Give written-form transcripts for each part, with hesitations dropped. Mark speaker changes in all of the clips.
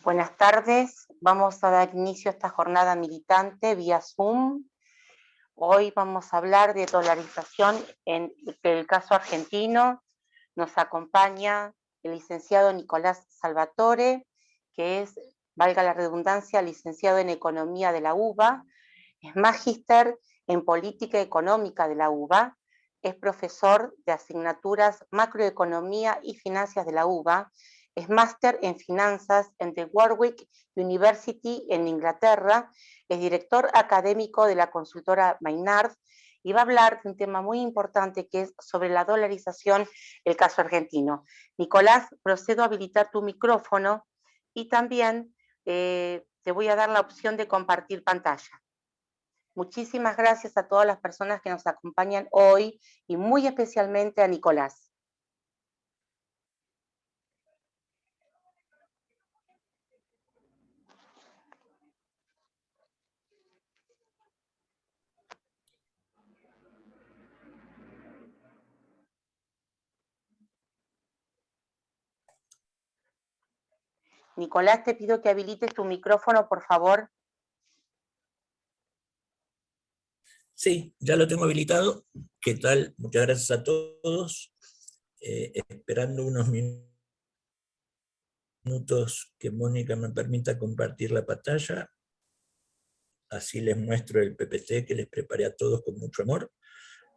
Speaker 1: Buenas tardes, vamos a dar inicio a esta jornada militante vía Zoom. Hoy vamos a hablar de dolarización en el caso argentino. Nos acompaña el licenciado Nicolás Salvatore, que es, valga la redundancia, licenciado en Economía de la UBA, es magíster en Política Económica de la UBA, es profesor de asignaturas Macroeconomía y Finanzas de la UBA, es máster en Finanzas en The Warwick University en Inglaterra, es director académico de la consultora Maynard y va a hablar de un tema muy importante que es sobre la dolarización, el caso argentino. Nicolás, procedo a habilitar tu micrófono y también te voy a dar la opción de compartir pantalla. Muchísimas gracias a todas las personas que nos acompañan hoy y muy especialmente a Nicolás. Nicolás, te pido que habilites tu micrófono, por favor.
Speaker 2: Sí, ya lo tengo habilitado. ¿Qué tal? Muchas gracias a todos. Esperando unos minutos que Mónica me permita compartir la pantalla. Así les muestro el PPT que les preparé a todos con mucho amor.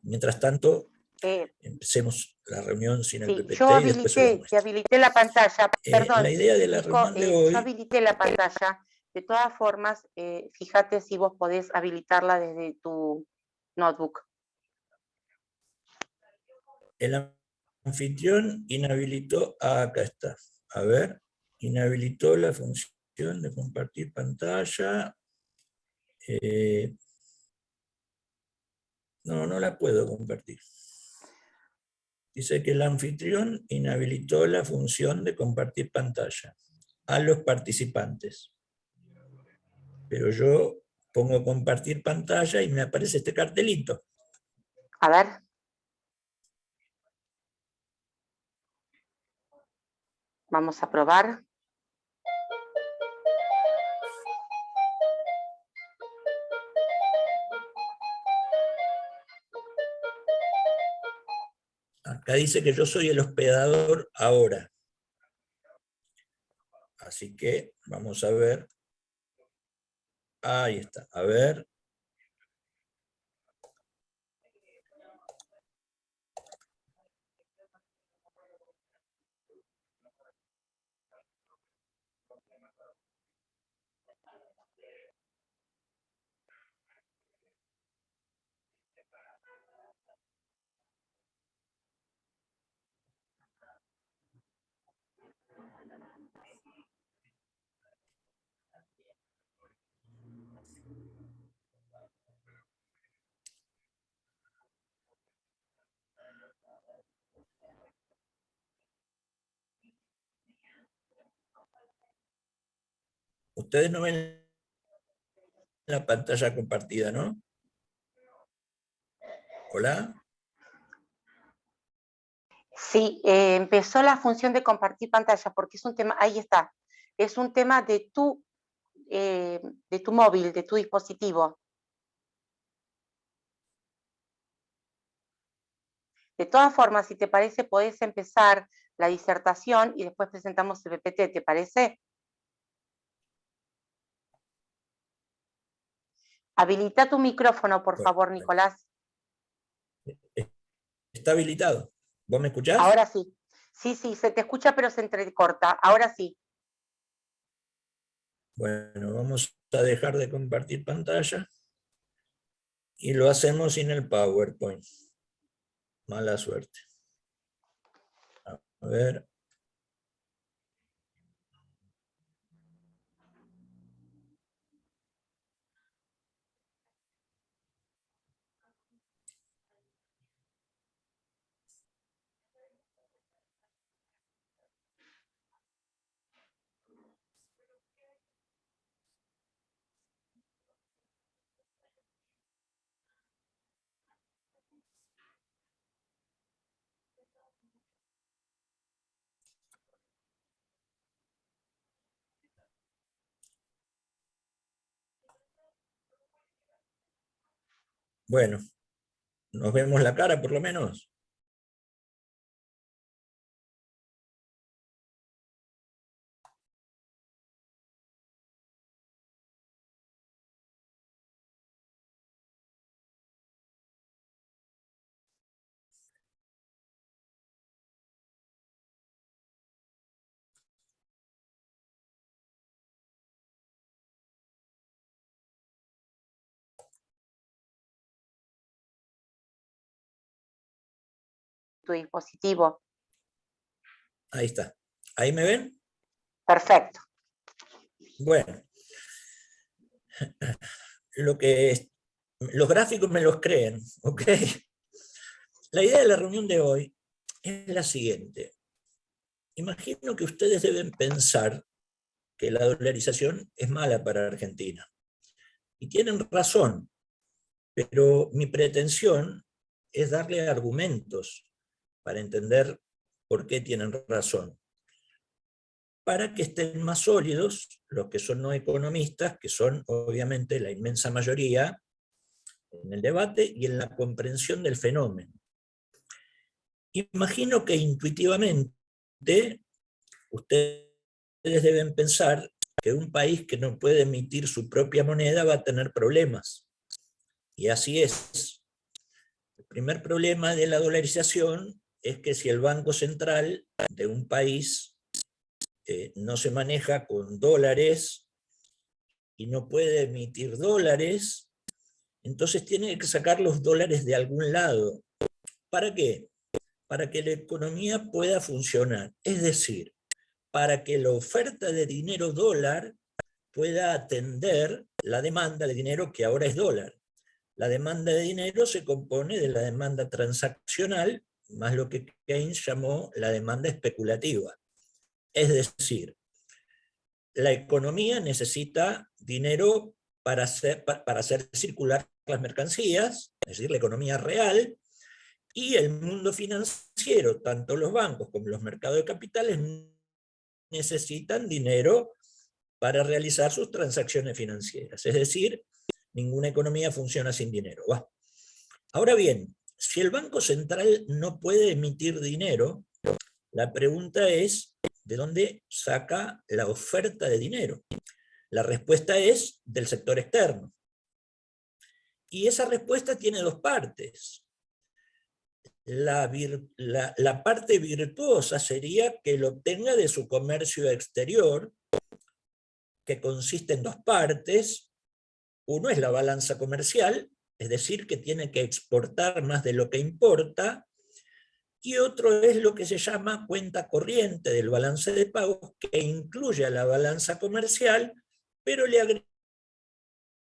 Speaker 2: Mientras tanto, empecemos la reunión sin el PPT y después se los muestro.
Speaker 1: Te habilité la pantalla, perdón.
Speaker 2: La idea de la reunión de hoy...
Speaker 1: Yo habilité la pantalla. De todas formas, fíjate si vos podés habilitarla desde tu notebook.
Speaker 2: El anfitrión inhabilitó, acá está, a ver, inhabilitó la función de compartir pantalla. No la puedo compartir. Dice que el anfitrión inhabilitó la función de compartir pantalla a los participantes. Pero yo pongo compartir pantalla y me aparece este cartelito.
Speaker 1: A ver. Vamos a probar.
Speaker 2: Acá dice que yo soy el hospedador ahora. Así que vamos a ver. Ahí está. A ver. Ustedes no ven la pantalla compartida, ¿no? ¿Hola?
Speaker 1: Sí, empezó la función de compartir pantalla porque es un tema, ahí está, es un tema de tu móvil, de tu dispositivo. De todas formas, si te parece, podés empezar la disertación y después presentamos el PPT, ¿te parece? Habilita tu micrófono, por favor, Nicolás.
Speaker 2: Está habilitado. ¿Vos me escuchás?
Speaker 1: Ahora sí. Sí, se te escucha, pero se entrecorta. Ahora sí.
Speaker 2: Bueno, vamos a dejar de compartir pantalla y lo hacemos sin el PowerPoint. Mala suerte. A ver. Bueno, ¿nos vemos la cara por lo menos?
Speaker 1: Tu dispositivo.
Speaker 2: Ahí está. ¿Ahí me ven?
Speaker 1: Perfecto.
Speaker 2: Bueno, los gráficos me los creen, ¿ok? La idea de la reunión de hoy es la siguiente. Imagino que ustedes deben pensar que la dolarización es mala para Argentina. Y tienen razón, pero mi pretensión es darle argumentos para entender por qué tienen razón, para que estén más sólidos los que son no economistas, que son obviamente la inmensa mayoría en el debate y en la comprensión del fenómeno. Imagino que intuitivamente ustedes deben pensar que un país que no puede emitir su propia moneda va a tener problemas. Y así es. El primer problema de la dolarización es que si el Banco Central de un país no se maneja con dólares y no puede emitir dólares, entonces tiene que sacar los dólares de algún lado. ¿Para qué? Para que la economía pueda funcionar. Es decir, para que la oferta de dinero dólar pueda atender la demanda de dinero que ahora es dólar. La demanda de dinero se compone de la demanda transaccional más lo que Keynes llamó la demanda especulativa. Es decir, la economía necesita dinero para hacer circular las mercancías, es decir, la economía real, y el mundo financiero, tanto los bancos como los mercados de capitales, necesitan dinero para realizar sus transacciones financieras. Es decir, ninguna economía funciona sin dinero. Ahora bien, si el Banco Central no puede emitir dinero, la pregunta es, ¿de dónde saca la oferta de dinero? La respuesta es del sector externo. Y esa respuesta tiene dos partes. La parte virtuosa sería que lo obtenga de su comercio exterior, que consiste en dos partes. Uno es la balanza comercial, es decir, que tiene que exportar más de lo que importa, y otro es lo que se llama cuenta corriente del balance de pagos, que incluye a la balanza comercial, pero le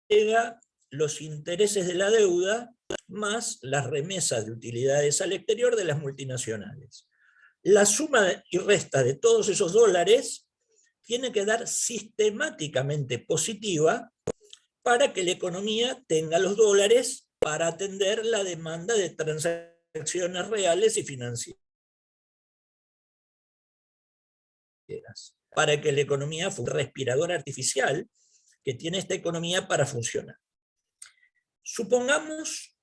Speaker 2: agrega los intereses de la deuda más las remesas de utilidades al exterior de las multinacionales. La suma y resta de todos esos dólares tiene que dar sistemáticamente positiva para que la economía tenga los dólares para atender la demanda de transacciones reales y financieras. Para que la economía funcione, un respirador artificial que tiene esta economía para funcionar. Supongamos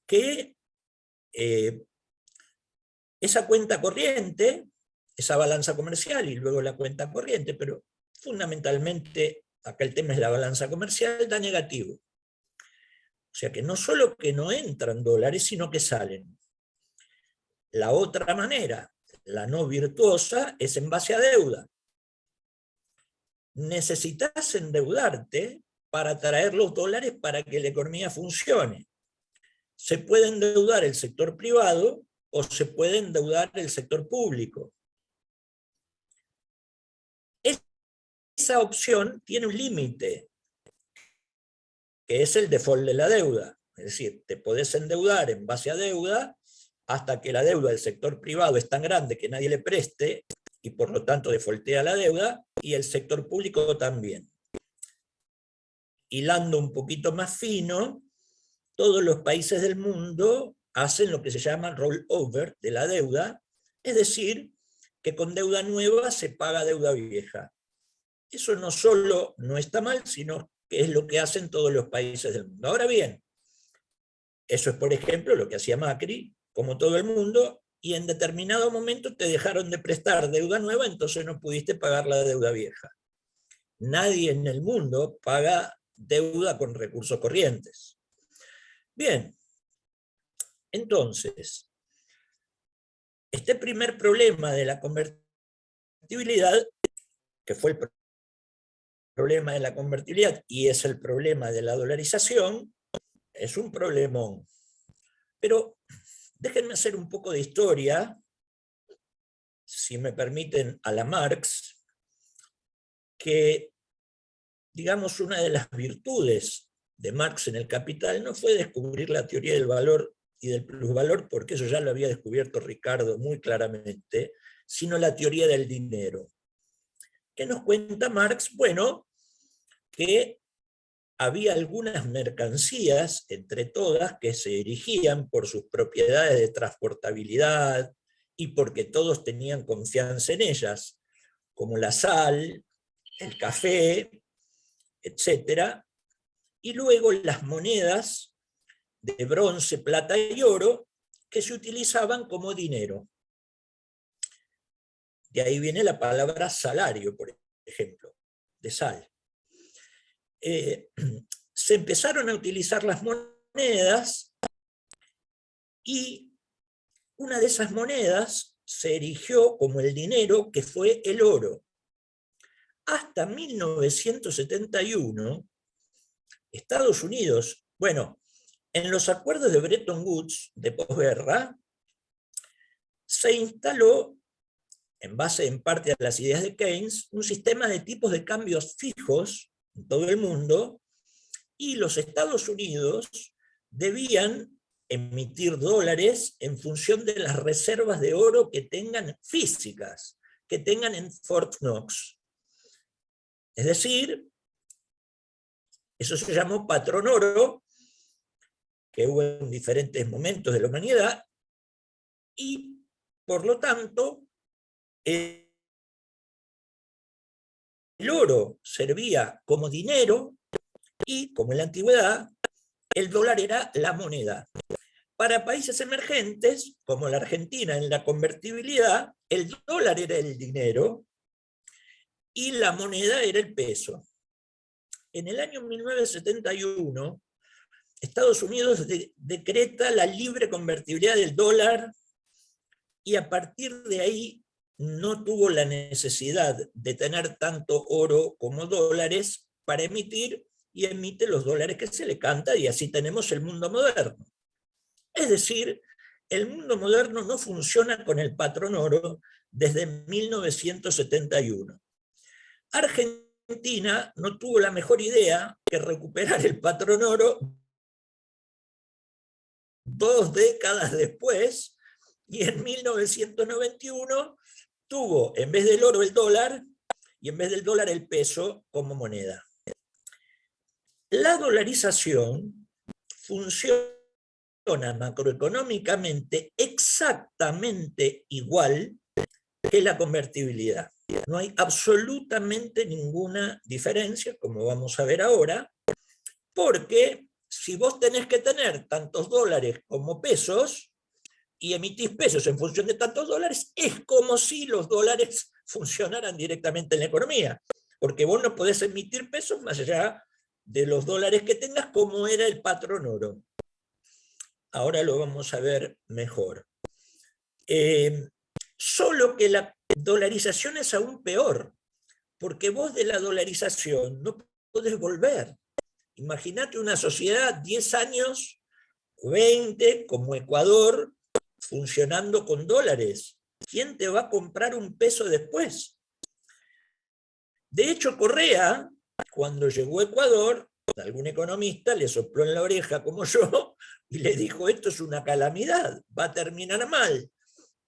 Speaker 2: que esa cuenta corriente, esa balanza comercial y luego la cuenta corriente, pero fundamentalmente acá el tema es la balanza comercial, da negativo. O sea que no solo que no entran dólares, sino que salen. La otra manera, la no virtuosa, es en base a deuda. Necesitas endeudarte para traer los dólares para que la economía funcione. Se puede endeudar el sector privado o se puede endeudar el sector público. Esa opción tiene un límite, que es el default de la deuda. Es decir, te podés endeudar en base a deuda hasta que la deuda del sector privado es tan grande que nadie le preste y por lo tanto defaultea la deuda, y el sector público también. Hilando un poquito más fino, todos los países del mundo hacen lo que se llama rollover de la deuda, es decir, que con deuda nueva se paga deuda vieja. Eso no solo no está mal, sino que es lo que hacen todos los países del mundo. Ahora bien, Eso es, por ejemplo, lo que hacía Macri, como todo el mundo, y en determinado momento te dejaron de prestar deuda nueva, entonces no pudiste pagar la deuda vieja. Nadie en el mundo paga deuda con recursos corrientes. Bien, entonces, este primer problema de la convertibilidad, que fue el problema de la convertibilidad y es el problema de la dolarización, es un problemón. Pero déjenme hacer un poco de historia, si me permiten, a la Marx, que, digamos, una de las virtudes de Marx en el Capital no fue descubrir la teoría del valor y del plusvalor, porque eso ya lo había descubierto Ricardo muy claramente, sino la teoría del dinero. ¿Qué nos cuenta Marx? Bueno, que había algunas mercancías, entre todas, que se erigían por sus propiedades de transportabilidad y porque todos tenían confianza en ellas, como la sal, el café, etc. Y luego las monedas de bronce, plata y oro que se utilizaban como dinero. De ahí viene la palabra salario, por ejemplo, de sal. Se empezaron a utilizar las monedas y una de esas monedas se erigió como el dinero, que fue el oro. Hasta 1971, Estados Unidos, bueno, en los acuerdos de Bretton Woods de posguerra, se instaló, en base en parte a las ideas de Keynes, un sistema de tipos de cambios fijos en todo el mundo, y los Estados Unidos debían emitir dólares en función de las reservas de oro que tengan físicas, que tengan en Fort Knox. Es decir, eso se llamó patrón oro, que hubo en diferentes momentos de la humanidad, y por lo tanto, el oro servía como dinero y, como en la antigüedad, el dólar era la moneda. Para países emergentes, como la Argentina, en la convertibilidad, el dólar era el dinero y la moneda era el peso. En el año 1971, Estados Unidos decreta la libre convertibilidad del dólar y a partir de ahí no tuvo la necesidad de tener tanto oro como dólares para emitir, y emite los dólares que se le canta, y así tenemos el mundo moderno. Es decir, el mundo moderno no funciona con el patrón oro desde 1971. Argentina no tuvo la mejor idea que recuperar el patrón oro 2 décadas después, y en 1991 tuvo, en vez del oro, el dólar, y en vez del dólar, el peso como moneda. La dolarización funciona macroeconómicamente exactamente igual que la convertibilidad. No hay absolutamente ninguna diferencia, como vamos a ver ahora, porque si vos tenés que tener tantos dólares como pesos y emitís pesos en función de tantos dólares, es como si los dólares funcionaran directamente en la economía, porque vos no podés emitir pesos más allá de los dólares que tengas, como era el patrón oro. Ahora lo vamos a ver mejor. Solo que la dolarización es aún peor, porque vos de la dolarización no podés volver. Imagínate una sociedad 10 años, 20, como Ecuador, funcionando con dólares. ¿Quién te va a comprar un peso después? De hecho, Correa, cuando llegó a Ecuador, algún economista le sopló en la oreja como yo y le dijo: esto es una calamidad, va a terminar mal.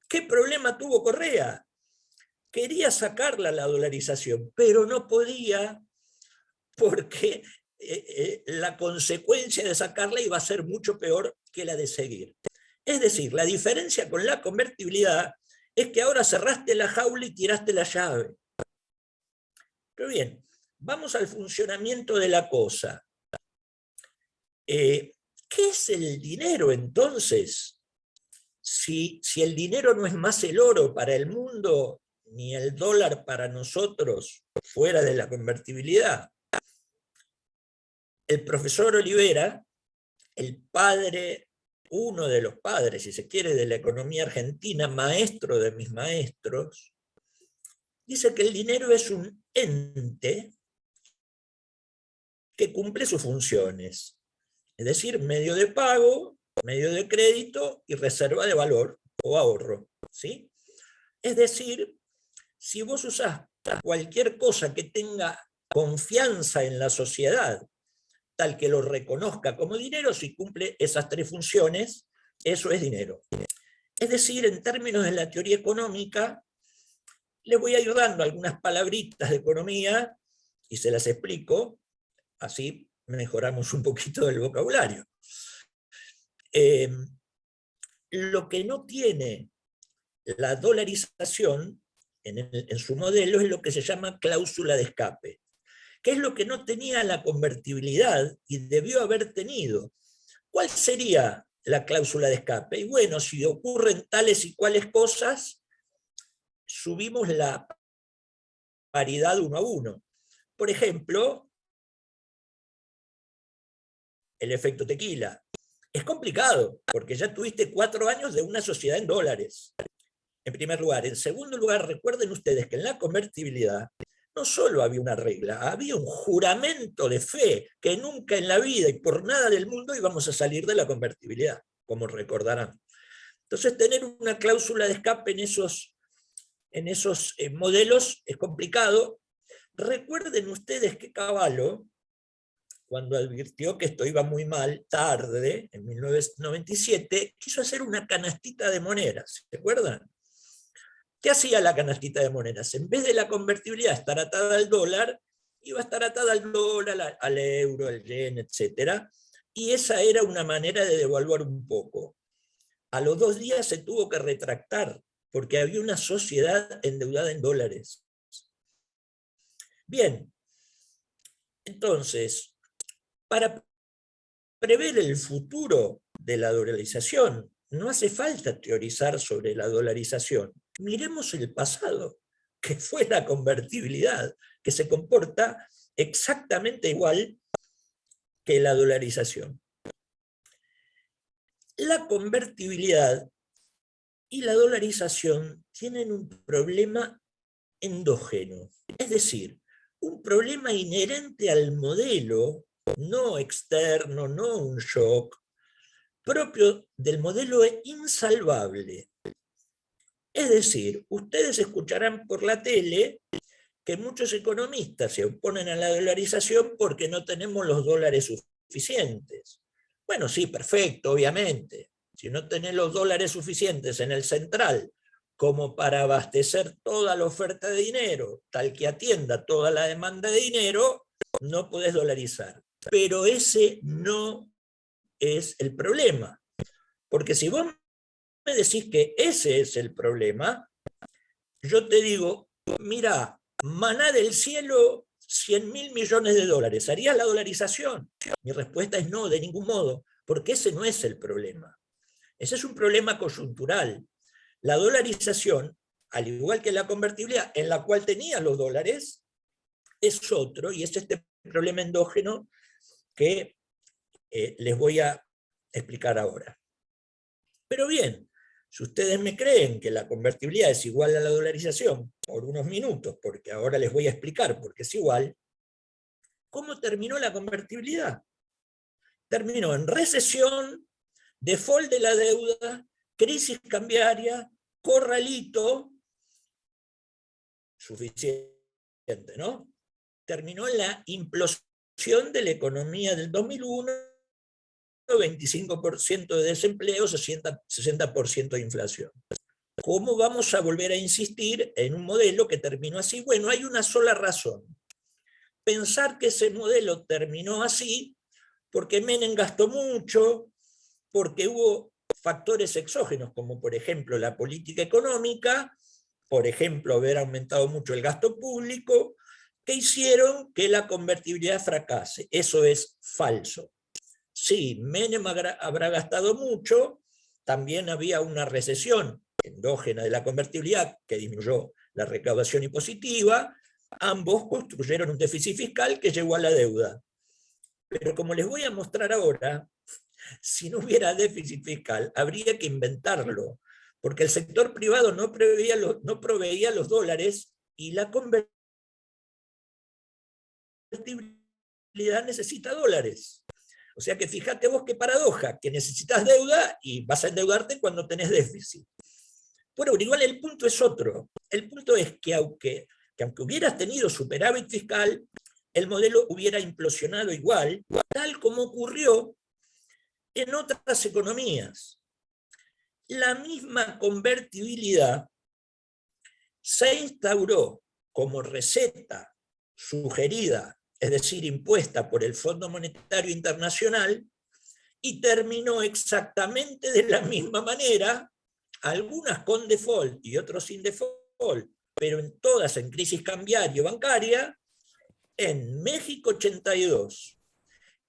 Speaker 2: ¿Qué problema tuvo Correa? Quería sacarla la dolarización, pero no podía, porque la consecuencia de sacarla iba a ser mucho peor que la de seguir. Es decir, la diferencia con la convertibilidad es que ahora cerraste la jaula y tiraste la llave. Pero bien, vamos al funcionamiento de la cosa. ¿Qué es el dinero entonces? Si el dinero no es más el oro para el mundo, ni el dólar para nosotros, fuera de la convertibilidad. El profesor Olivera, el padre, uno de los padres, si se quiere, de la economía argentina, maestro de mis maestros, dice que el dinero es un ente que cumple sus funciones. Es decir, medio de pago, medio de crédito y reserva de valor o ahorro, ¿sí? Es decir, si vos usás cualquier cosa que tenga confianza en la sociedad, tal que lo reconozca como dinero, si cumple esas tres funciones, eso es dinero. Es decir, en términos de la teoría económica, les voy ayudando algunas palabritas de economía y se las explico, así mejoramos un poquito el vocabulario. Lo que no tiene la dolarización en su modelo es lo que se llama cláusula de escape, que es lo que no tenía la convertibilidad y debió haber tenido. ¿Cuál sería la cláusula de escape? Y bueno, si ocurren tales y cuales cosas, subimos la paridad 1 a 1. Por ejemplo, el efecto tequila. Es complicado, porque ya tuviste 4 años de una sociedad en dólares, en primer lugar. En segundo lugar, recuerden ustedes que en la convertibilidad no solo había una regla, había un juramento de fe que nunca en la vida y por nada del mundo íbamos a salir de la convertibilidad, como recordarán. Entonces, tener una cláusula de escape en esos modelos es complicado. Recuerden ustedes que Cavallo, cuando advirtió que esto iba muy mal, tarde, en 1997, quiso hacer una canastita de monedas, ¿se acuerdan? ¿Qué hacía la canastita de monedas? En vez de la convertibilidad estar atada al dólar, iba a estar atada al dólar, al euro, al yen, etc. Y esa era una manera de devaluar un poco. A los 2 días se tuvo que retractar, porque había una sociedad endeudada en dólares. Bien, entonces, para prever el futuro de la dolarización, no hace falta teorizar sobre la dolarización. Miremos el pasado, que fue la convertibilidad, que se comporta exactamente igual que la dolarización. La convertibilidad y la dolarización tienen un problema endógeno, es decir, un problema inherente al modelo, no externo, no un shock, propio del modelo insalvable. Es decir, ustedes escucharán por la tele que muchos economistas se oponen a la dolarización porque no tenemos los dólares suficientes. Bueno, sí, perfecto, obviamente. Si no tenés los dólares suficientes en el central como para abastecer toda la oferta de dinero, tal que atienda toda la demanda de dinero, no podés dolarizar. Pero ese no es el problema. Porque si vos me decís que ese es el problema, yo te digo, mira, maná del cielo, 100.000 millones de dólares, ¿harías la dolarización? Mi respuesta es no, de ningún modo, porque ese no es el problema. Ese es un problema coyuntural. La dolarización, al igual que la convertibilidad, en la cual tenías los dólares, es otro, y es este problema endógeno que les voy a explicar ahora. Pero bien, si ustedes me creen que la convertibilidad es igual a la dolarización por unos minutos, porque ahora les voy a explicar por qué es igual, ¿cómo terminó la convertibilidad? Terminó en recesión, default de la deuda, crisis cambiaria, corralito, suficiente, ¿no? Terminó en la implosión de la economía del 2001, 25% de desempleo, 60% de inflación. ¿Cómo vamos a volver a insistir en un modelo que terminó así? Bueno, hay una sola razón. Pensar que ese modelo terminó así porque Menem gastó mucho, porque hubo factores exógenos, como por ejemplo la política económica, por ejemplo haber aumentado mucho el gasto público, que hicieron que la convertibilidad fracase. Eso es falso. sí, Menem habrá gastado mucho, también había una recesión endógena de la convertibilidad que disminuyó la recaudación impositiva, ambos construyeron un déficit fiscal que llevó a la deuda. Pero como les voy a mostrar ahora, si no hubiera déficit fiscal, habría que inventarlo, porque el sector privado no proveía los dólares y la convertibilidad necesita dólares. O sea que fíjate vos qué paradoja, que necesitas deuda y vas a endeudarte cuando tenés déficit. Bueno, igual el punto es otro. El punto es que aunque hubieras tenido superávit fiscal, el modelo hubiera implosionado igual, tal como ocurrió en otras economías. La misma convertibilidad se instauró como receta sugerida, es decir, impuesta por el Fondo Monetario Internacional, y terminó exactamente de la misma manera, algunas con default y otros sin default, pero en todas en crisis cambiaria bancaria, en México 82,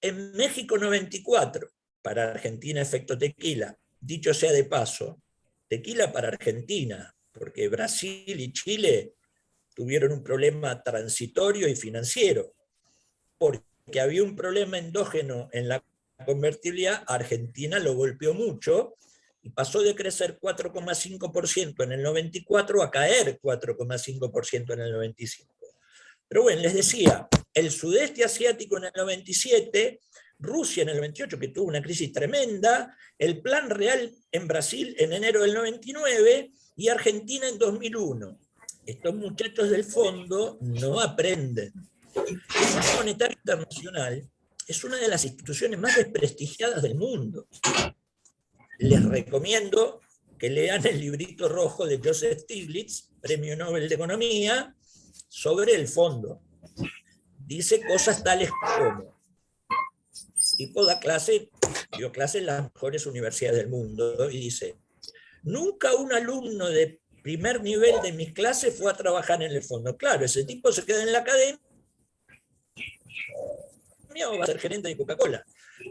Speaker 2: en México 94, para Argentina efecto tequila, dicho sea de paso, tequila para Argentina, porque Brasil y Chile tuvieron un problema transitorio y financiero, porque había un problema endógeno en la convertibilidad. Argentina lo golpeó mucho y pasó de crecer 4,5% en el 94 a caer 4,5% en el 95. Pero bueno, les decía, el sudeste asiático en el 97, Rusia en el 98, que tuvo una crisis tremenda, el plan real en Brasil en enero del 99 y Argentina en 2001. Estos muchachos del fondo no aprenden. El Fondo Monetario Internacional es una de las instituciones más desprestigiadas del mundo. Les recomiendo que lean el librito rojo de Joseph Stiglitz, Premio Nobel de Economía, sobre el fondo. Dice cosas tales como, tipo dio clase en las mejores universidades del mundo, y dice, nunca un alumno de primer nivel de mis clases fue a trabajar en el fondo. Claro, ese tipo se queda en la academia o va a ser gerente de Coca-Cola.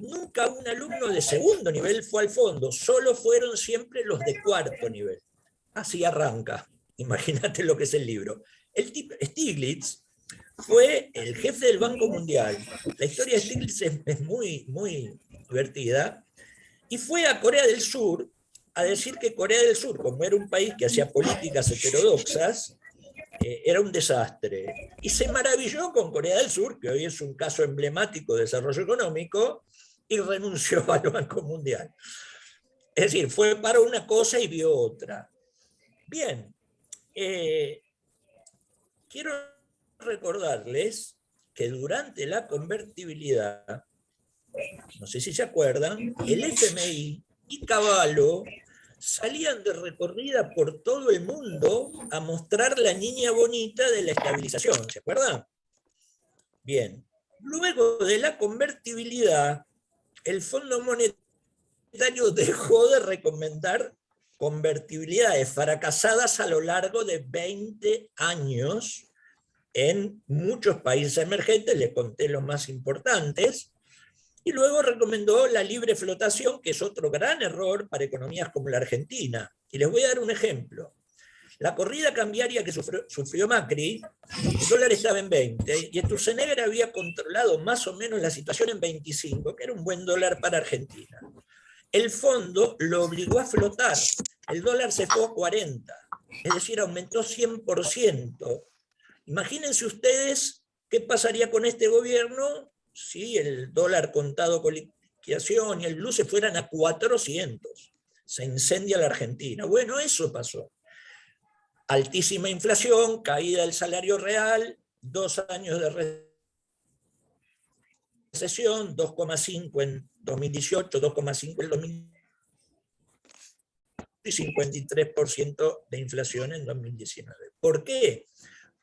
Speaker 2: Nunca un alumno de segundo nivel fue al fondo, solo fueron siempre los de cuarto nivel. Así arranca. Imagínate lo que es el libro. El tipo, Stiglitz fue el jefe del Banco Mundial. La historia de Stiglitz es muy, muy divertida. Y fue a Corea del Sur a decir que Corea del Sur, como era un país que hacía políticas heterodoxas, era un desastre. Y se maravilló con Corea del Sur, que hoy es un caso emblemático de desarrollo económico, y renunció al Banco Mundial. Es decir, fue para una cosa y vio otra. Bien, quiero recordarles que durante la convertibilidad, no sé si se acuerdan, el FMI y Cavallo salían de recorrida por todo el mundo a mostrar la niña bonita de la estabilización, ¿se acuerdan? Bien, luego de la convertibilidad, el Fondo Monetario dejó de recomendar convertibilidades fracasadas a lo largo de 20 años en muchos países emergentes, les conté los más importantes, y luego recomendó la libre flotación, que es otro gran error para economías como la Argentina. Y les voy a dar un ejemplo. La corrida cambiaria que sufrió Macri, el dólar estaba en 20, y Sturzenegger había controlado más o menos la situación en 25, que era un buen dólar para Argentina. El fondo lo obligó a flotar. El dólar se fue a 40, es decir, aumentó 100%. Imagínense ustedes qué pasaría con este gobierno si el dólar contado con liquidación y el blue se fueran a 400. Se incendia la Argentina. Bueno, eso pasó. Altísima inflación, caída del salario real, 2 años de recesión, 2,5 en 2018, 2,5 en 2019 y 53% de inflación en 2019. ¿Por qué?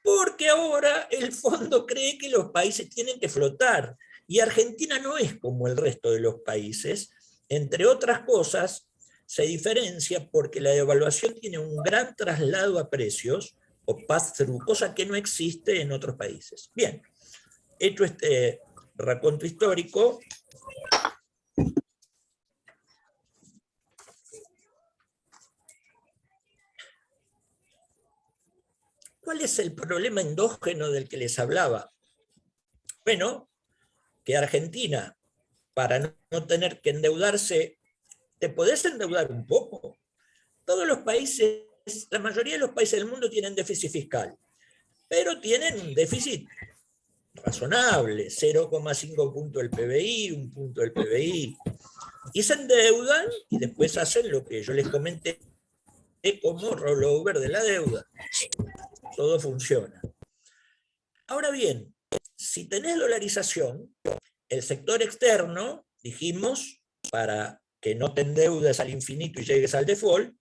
Speaker 2: Porque ahora el fondo cree que los países tienen que flotar. Y Argentina no es como el resto de los países. Entre otras cosas, se diferencia porque la devaluación tiene un gran traslado a precios, o pass-through, cosa que no existe en otros países. Bien, hecho este raconto histórico, ¿Cuál es el problema endógeno del que les hablaba? Bueno, que Argentina, para no tener que endeudarse, ¿te podés endeudar un poco? Todos los países, la mayoría de los países del mundo tienen déficit fiscal, pero tienen un déficit razonable, 0,5 puntos del PBI, 1 punto del PBI, y se endeudan y después hacen lo que yo les comenté como rollover de la deuda. Todo funciona. Ahora bien, si tenés dolarización, el sector externo, dijimos, para que no te endeudes al infinito y llegues al default,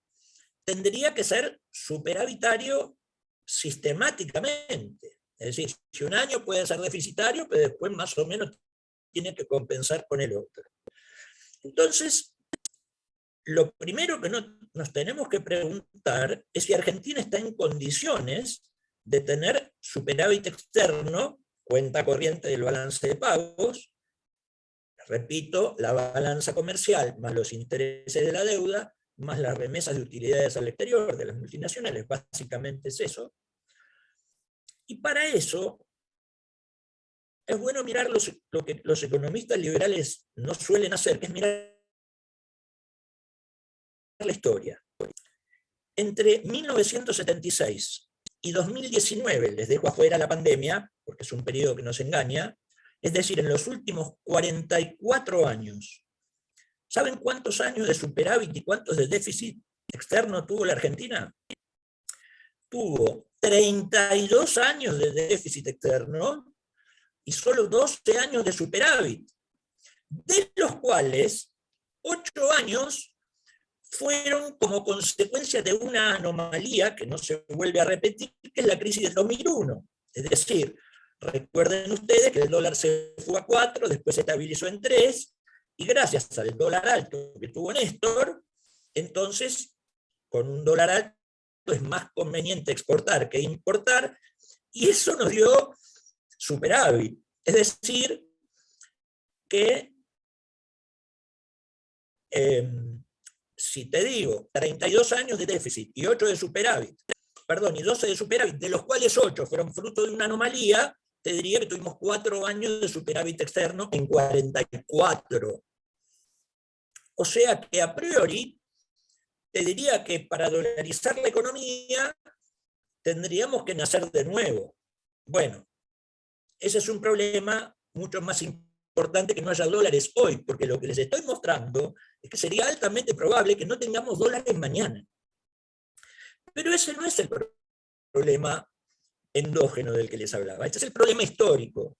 Speaker 2: tendría que ser superavitario sistemáticamente. Es decir, si un año puede ser deficitario, pero después más o menos tiene que compensar con el otro. Entonces, lo primero que nos tenemos que preguntar es si Argentina está en condiciones de tener superávit externo, cuenta corriente del balance de pagos, repito, la balanza comercial más los intereses de la deuda, más las remesas de utilidades al exterior de las multinacionales, básicamente es eso. Y para eso es bueno mirar lo que los economistas liberales no suelen hacer, que es mirar la historia. Entre 1976 y 2019, les dejo afuera la pandemia, porque es un periodo que nos engaña, es decir, en los últimos 44 años, ¿saben cuántos años de superávit y cuántos de déficit externo tuvo la Argentina? Tuvo 32 años de déficit externo y solo 12 años de superávit, de los cuales 8 años fueron como consecuencia de una anomalía que no se vuelve a repetir, que es la crisis del 2001. Es decir, recuerden ustedes que el dólar se fue a 4, después se estabilizó en 3, y gracias al dólar alto que tuvo Néstor, entonces, con un dólar alto es más conveniente exportar que importar, y eso nos dio superávit. Es decir, que si te digo 32 años de déficit y 8 de superávit, perdón, y 12 de superávit, de los cuales 8 fueron fruto de una anomalía, te diría que tuvimos 4 años de superávit externo en 44. O sea que a priori, te diría que para dolarizar la economía tendríamos que nacer de nuevo. Bueno, ese es un problema mucho más importante que no haya dólares hoy, porque lo que les estoy mostrando es que sería altamente probable que no tengamos dólares mañana. Pero ese no es el problema endógeno del que les hablaba, este es el problema histórico.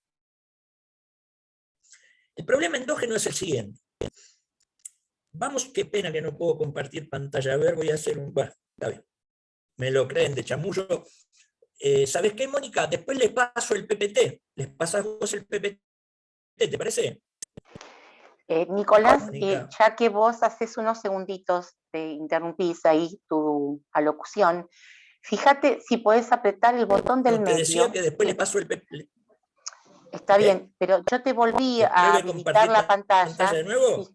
Speaker 2: El problema endógeno es el siguiente. Vamos, qué pena que no puedo compartir pantalla. A ver, voy a hacer un... Bueno, está bien. Me lo creen de chamullo. ¿Sabes qué, Mónica? Después les paso el PPT. Les pasas vos el PPT, ¿te parece?
Speaker 1: Nicolás, ya que vos haces unos segunditos, te interrumpís ahí tu alocución, fíjate si podés apretar el botón del medio.
Speaker 2: Te decía que después les paso el PPT.
Speaker 1: Está bien, pero yo te volví a habilitar la pantalla.
Speaker 2: ¿De nuevo?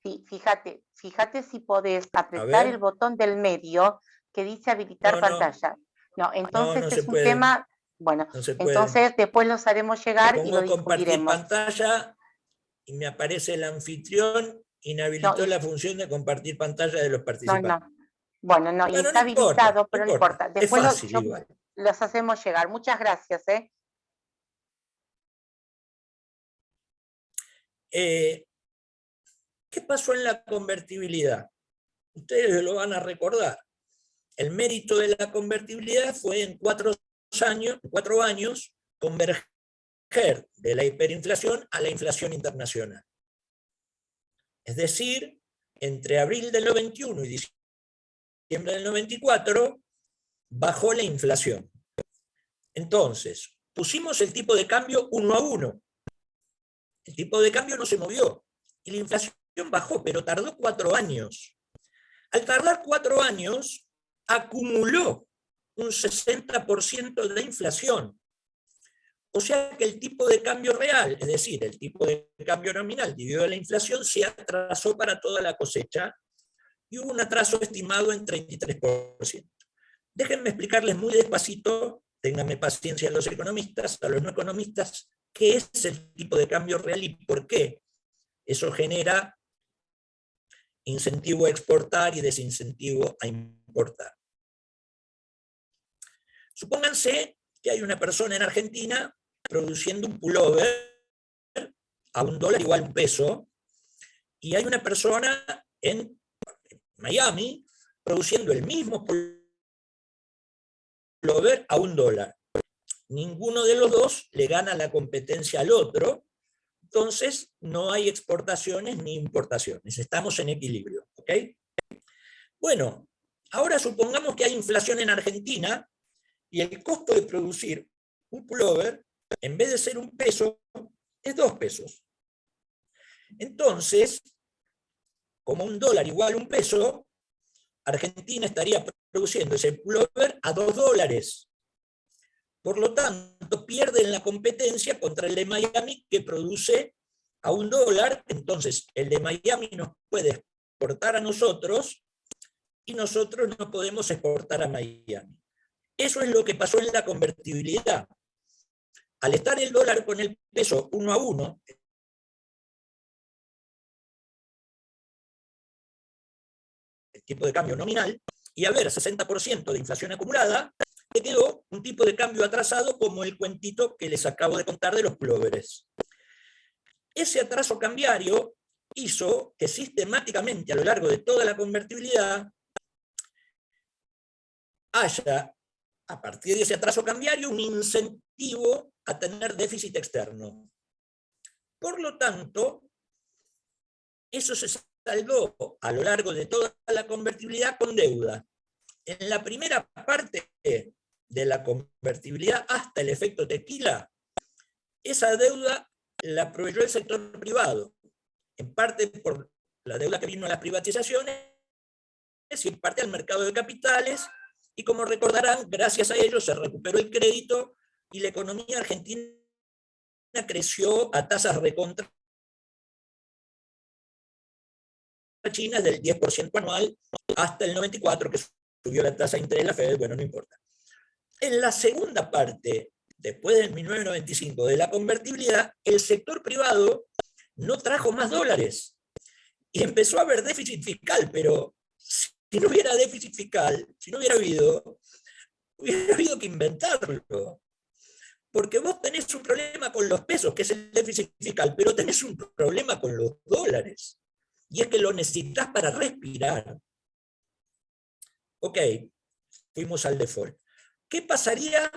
Speaker 1: Sí, fíjate si podés apretar el botón del medio que dice habilitar pantalla. No, entonces no es un tema, bueno, no entonces después los haremos llegar y lo discutiremos.
Speaker 2: Compartir pantalla y me aparece el anfitrión, inhabilitó la función de compartir pantalla de los participantes.
Speaker 1: Bueno, no, y está habilitado, pero no importa. Después
Speaker 2: es fácil,
Speaker 1: los hacemos llegar. Muchas gracias.
Speaker 2: ¿Qué pasó en la convertibilidad? Ustedes lo van a recordar. El mérito de la convertibilidad fue en 4 años converger de la hiperinflación a la inflación internacional. Es decir, entre abril del 91 y diciembre del 94 bajó la inflación. Entonces, pusimos el tipo de cambio 1 a 1. El tipo de cambio no se movió y la inflación bajó, pero tardó 4 años. Al tardar 4 años, acumuló un 60% de inflación. O sea que el tipo de cambio real, es decir, el tipo de cambio nominal dividido la inflación, se atrasó para toda la cosecha y hubo un atraso estimado en 33%. Déjenme explicarles muy despacito ténganme paciencia los economistas, a los no economistas, ¿qué es el tipo de cambio real y por qué? Eso genera incentivo a exportar y desincentivo a importar. Supónganse que hay una persona en Argentina produciendo un pullover a $1 igual a $1, y hay una persona en Miami produciendo el mismo pullover a $1. Ninguno de los dos le gana la competencia al otro, entonces no hay exportaciones ni importaciones, estamos en equilibrio, ¿ok? Bueno, ahora supongamos que hay inflación en Argentina y el costo de producir un pullover, en vez de ser $1, es $2. Entonces, como $1 igual a $1, Argentina estaría produciendo ese pullover a $2. Por lo tanto, pierden la competencia contra el de Miami, que produce a $1, entonces el de Miami nos puede exportar a nosotros y nosotros no podemos exportar a Miami. Eso es lo que pasó en la convertibilidad. Al estar el dólar con el peso 1 a 1, el tipo de cambio nominal, y haber 60% de inflación acumulada, te quedó un tipo de cambio atrasado como el cuentito que les acabo de contar de los pullovers. Ese atraso cambiario hizo que sistemáticamente a lo largo de toda la convertibilidad haya, a partir de ese atraso cambiario, un incentivo a tener déficit externo. Por lo tanto, eso se saldó a lo largo de toda la convertibilidad con deuda. En la primera parte de la convertibilidad, hasta el efecto tequila, esa deuda la proveyó el sector privado, en parte por la deuda que vino a las privatizaciones y en parte al mercado de capitales, y como recordarán, gracias a ello se recuperó el crédito y la economía argentina creció a tasas recontra chinas del 10% anual hasta el 94%, que subió la tasa de interés de la Fed, bueno, no importa. En la segunda parte, después del 1995, de la convertibilidad, el sector privado no trajo más dólares y empezó a haber déficit fiscal, pero si no hubiera déficit fiscal, si no hubiera habido que inventarlo. Porque vos tenés un problema con los pesos, que es el déficit fiscal, pero tenés un problema con los dólares. Y es que lo necesitas para respirar. Ok, fuimos al default. ¿Qué pasaría?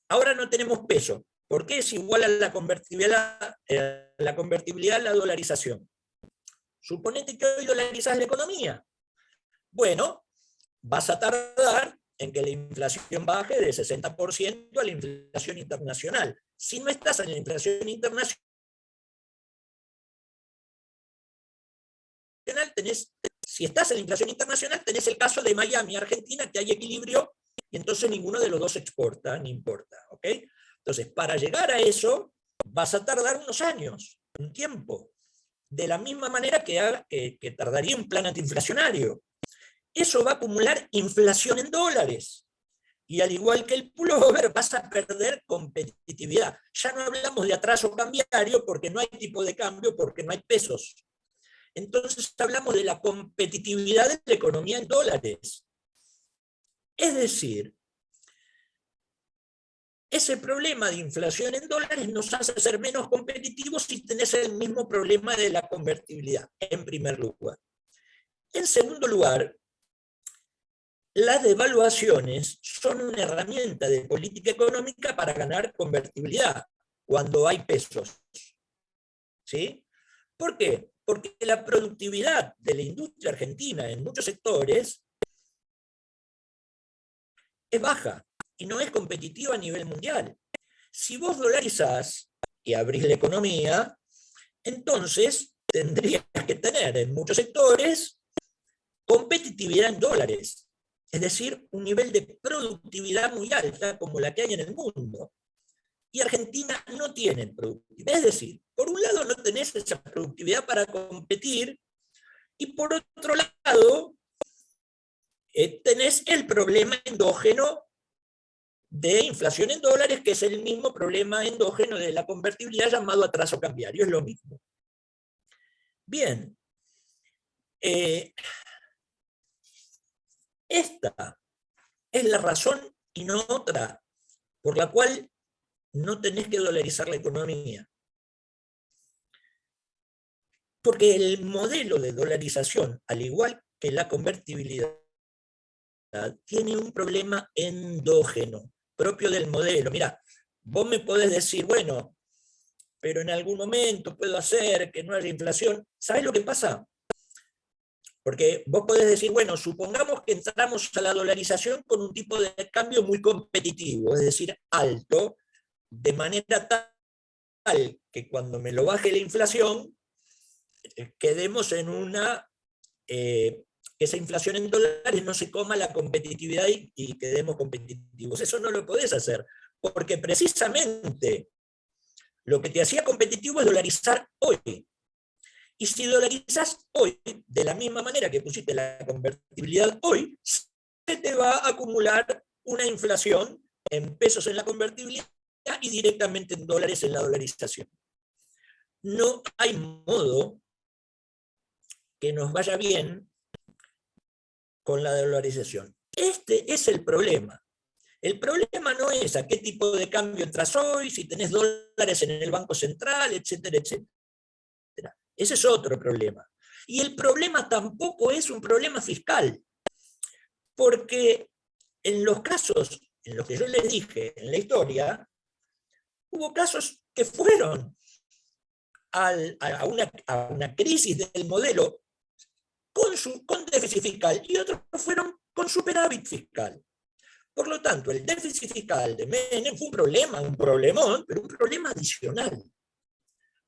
Speaker 2: Ahora no tenemos peso. ¿Por qué es igual a la convertibilidad a la dolarización? Suponete que hoy dolarizás la economía. Bueno, vas a tardar en que la inflación baje de 60% a la inflación internacional. Si no estás en la inflación internacional, si estás en la inflación internacional, tenés el caso de Miami, Argentina, que hay equilibrio y entonces ninguno de los dos exporta ni importa. ¿Ok? Entonces, para llegar a eso, vas a tardar unos años, un tiempo, de la misma manera que tardaría un plan antiinflacionario. Eso va a acumular inflación en dólares. Y al igual que el pullover, vas a perder competitividad. Ya no hablamos de atraso cambiario porque no hay tipo de cambio, porque no hay pesos. Entonces hablamos de la competitividad de la economía en dólares. Es decir, ese problema de inflación en dólares nos hace ser menos competitivos si tenés el mismo problema de la convertibilidad, en primer lugar. En segundo lugar, las devaluaciones son una herramienta de política económica para ganar convertibilidad cuando hay pesos. ¿Sí? ¿Por qué? Porque la productividad de la industria argentina en muchos sectores es baja y no es competitiva a nivel mundial. Si vos dolarizás y abrís la economía, entonces tendrías que tener en muchos sectores competitividad en dólares, es decir, un nivel de productividad muy alta como la que hay en el mundo. Y Argentina no tiene productividad. Es decir, por un lado no tenés esa productividad para competir y por otro lado tenés el problema endógeno de inflación en dólares, que es el mismo problema endógeno de la convertibilidad llamado atraso cambiario, es lo mismo. Bien, esta es la razón y no otra por la cual no tenés que dolarizar la economía. Porque el modelo de dolarización, al igual que la convertibilidad, tiene un problema endógeno, propio del modelo. Mira, vos me podés decir, bueno, pero en algún momento puedo hacer que no haya inflación. ¿Sabés lo que pasa? Porque vos podés decir, bueno, supongamos que entramos a la dolarización con un tipo de cambio muy competitivo, es decir, alto, de manera tal que cuando me lo baje la inflación, quedemos en una, que esa inflación en dólares no se coma la competitividad y quedemos competitivos. Eso no lo podés hacer, porque precisamente lo que te hacía competitivo es dolarizar hoy. Y si dolarizas hoy, de la misma manera que pusiste la convertibilidad hoy, se te va a acumular una inflación en pesos en la convertibilidad y directamente en dólares en la dolarización. No hay modo que nos vaya bien con la dolarización. Este es el problema. El problema no es a qué tipo de cambio entras hoy, si tenés dólares en el Banco Central, etcétera, etcétera. Ese es otro problema. Y el problema tampoco es un problema fiscal, porque en los casos en los que yo les dije en la historia, hubo casos que fueron a una crisis del modelo con déficit fiscal y otros fueron con superávit fiscal. Por lo tanto, el déficit fiscal de Menem fue un problemón, pero un problema adicional.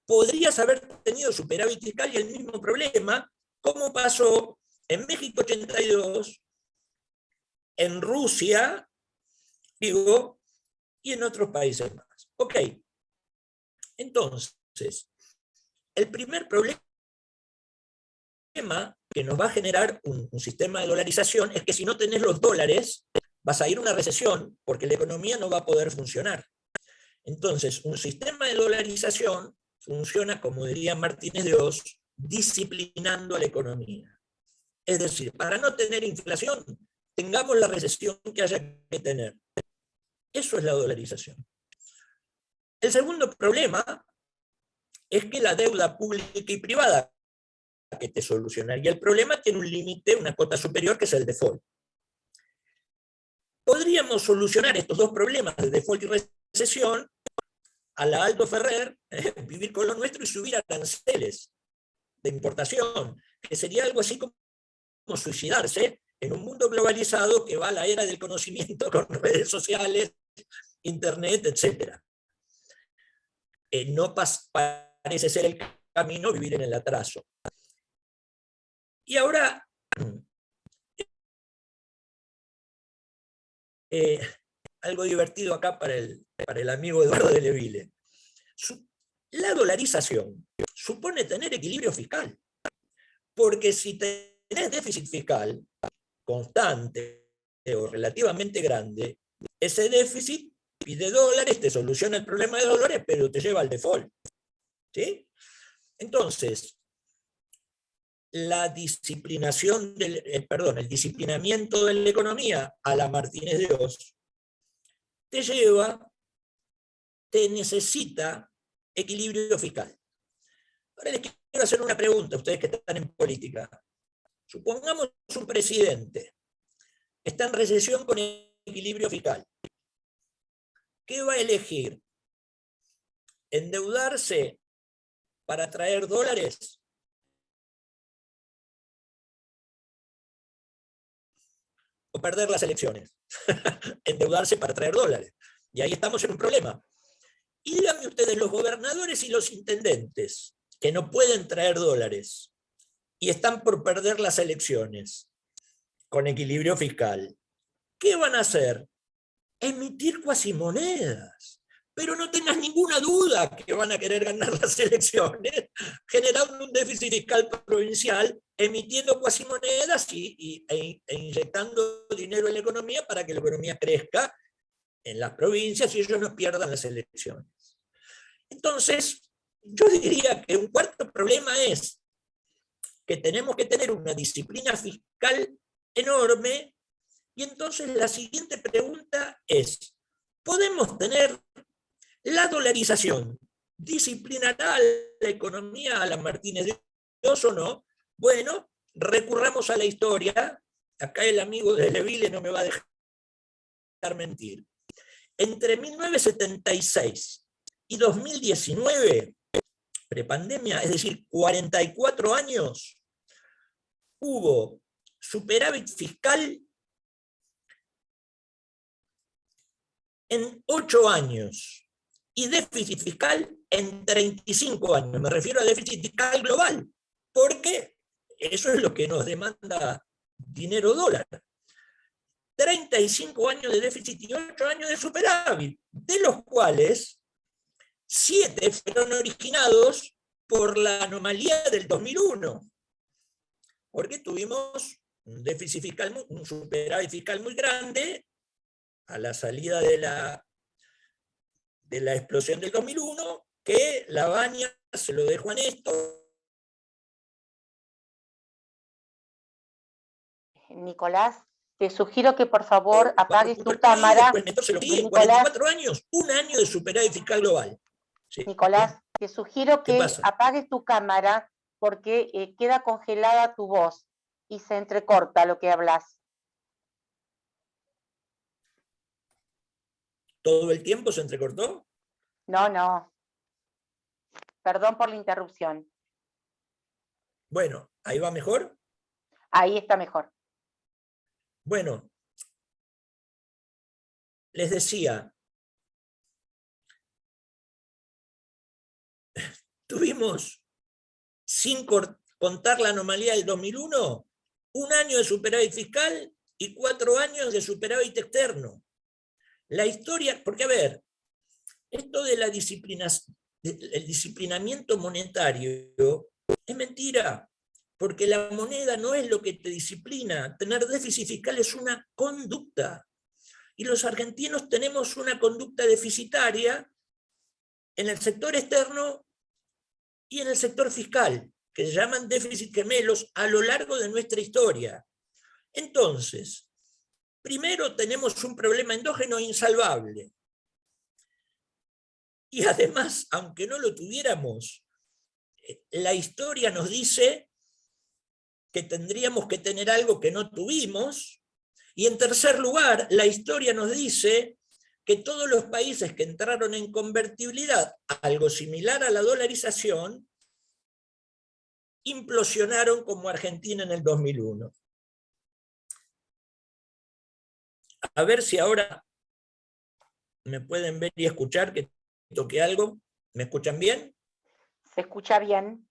Speaker 2: Podrías haber tenido superávit fiscal y el mismo problema, como pasó en México 82, en Rusia, digo, y en otros países más. Ok, entonces, el primer problema que nos va a generar un sistema de dolarización es que si no tenés los dólares, vas a ir a una recesión porque la economía no va a poder funcionar. Entonces, un sistema de dolarización funciona, como diría Martínez de Oz, disciplinando a la economía. Es decir, para no tener inflación, tengamos la recesión que haya que tener. Eso es la dolarización. El segundo problema es que la deuda pública y privada que te solucionaría el problema tiene un límite, una cota superior, que es el default. Podríamos solucionar estos dos problemas de default y recesión a la Aldo Ferrer, vivir con lo nuestro y subir aranceles de importación, que sería algo así como suicidarse en un mundo globalizado que va a la era del conocimiento con redes sociales, internet, etc. No parece ser el camino vivir en el atraso. Y ahora, algo divertido acá para el amigo Eduardo de Leville. La dolarización supone tener equilibrio fiscal, porque si tenés déficit fiscal constante o relativamente grande, ese déficit pide dólares, te soluciona el problema de dólares, pero te lleva al default. ¿Sí? Entonces, el disciplinamiento de la economía a la Martínez de Oz te necesita equilibrio fiscal. Ahora les quiero hacer una pregunta a ustedes que están en política. Supongamos un presidente está en recesión con equilibrio fiscal. ¿Qué va a elegir? ¿Endeudarse para traer dólares? ¿O perder las elecciones? Endeudarse para traer dólares. Y ahí estamos en un problema. Y díganme ustedes, los gobernadores y los intendentes que no pueden traer dólares y están por perder las elecciones con equilibrio fiscal, ¿qué van a hacer? Emitir cuasimonedas. Pero no tengas ninguna duda que van a querer ganar las elecciones, generando un déficit fiscal provincial, emitiendo cuasimonedas e inyectando dinero en la economía para que la economía crezca en las provincias y ellos no pierdan las elecciones. Entonces, yo diría que un cuarto problema es que tenemos que tener una disciplina fiscal enorme, y entonces la siguiente pregunta es, ¿podemos tener la dolarización? ¿Disciplinará la economía a la Martínez de Dios o no? Bueno, recurramos a la historia. Acá el amigo de Leville no me va a dejar mentir. Entre 1976 y 2019, prepandemia, es decir, 44 años, hubo superávit fiscal en 8 años y déficit fiscal en 35 años. Me refiero a déficit fiscal global, porque eso es lo que nos demanda dinero dólar. 35 años de déficit y 8 años de superávit, de los cuales 7 fueron originados por la anomalía del 2001, porque tuvimos un déficit fiscal, un superávit fiscal muy grande a la salida de la explosión del 2001, que la Baña se lo dejó a Néstor.
Speaker 1: Nicolás, te sugiero que por favor apagues tu cámara.
Speaker 2: Néstor se lo pide, 44 años, un año de superávit fiscal global. Sí.
Speaker 1: Nicolás, te sugiero que apagues tu cámara porque queda congelada tu voz y se entrecorta lo que hablas.
Speaker 2: ¿Todo el tiempo se entrecortó?
Speaker 1: No. Perdón por la interrupción.
Speaker 2: Bueno, ¿ahí va mejor?
Speaker 1: Ahí está mejor.
Speaker 2: Bueno, les decía, tuvimos, sin contar la anomalía del 2001, un año de superávit fiscal y 4 años de superávit externo. La historia, porque a ver, esto de la disciplina, el disciplinamiento monetario es mentira, porque la moneda no es lo que te disciplina. Tener déficit fiscal es una conducta. Y los argentinos tenemos una conducta deficitaria en el sector externo y en el sector fiscal, que se llaman déficit gemelos a lo largo de nuestra historia. Entonces, primero tenemos un problema endógeno insalvable. Y además, aunque no lo tuviéramos, la historia nos dice que tendríamos que tener algo que no tuvimos. Y en tercer lugar, la historia nos dice que todos los países que entraron en convertibilidad, algo similar a la dolarización, implosionaron como Argentina en el 2001. A ver si ahora me pueden ver y escuchar, que toqué algo. ¿Me escuchan bien?
Speaker 1: Se escucha bien.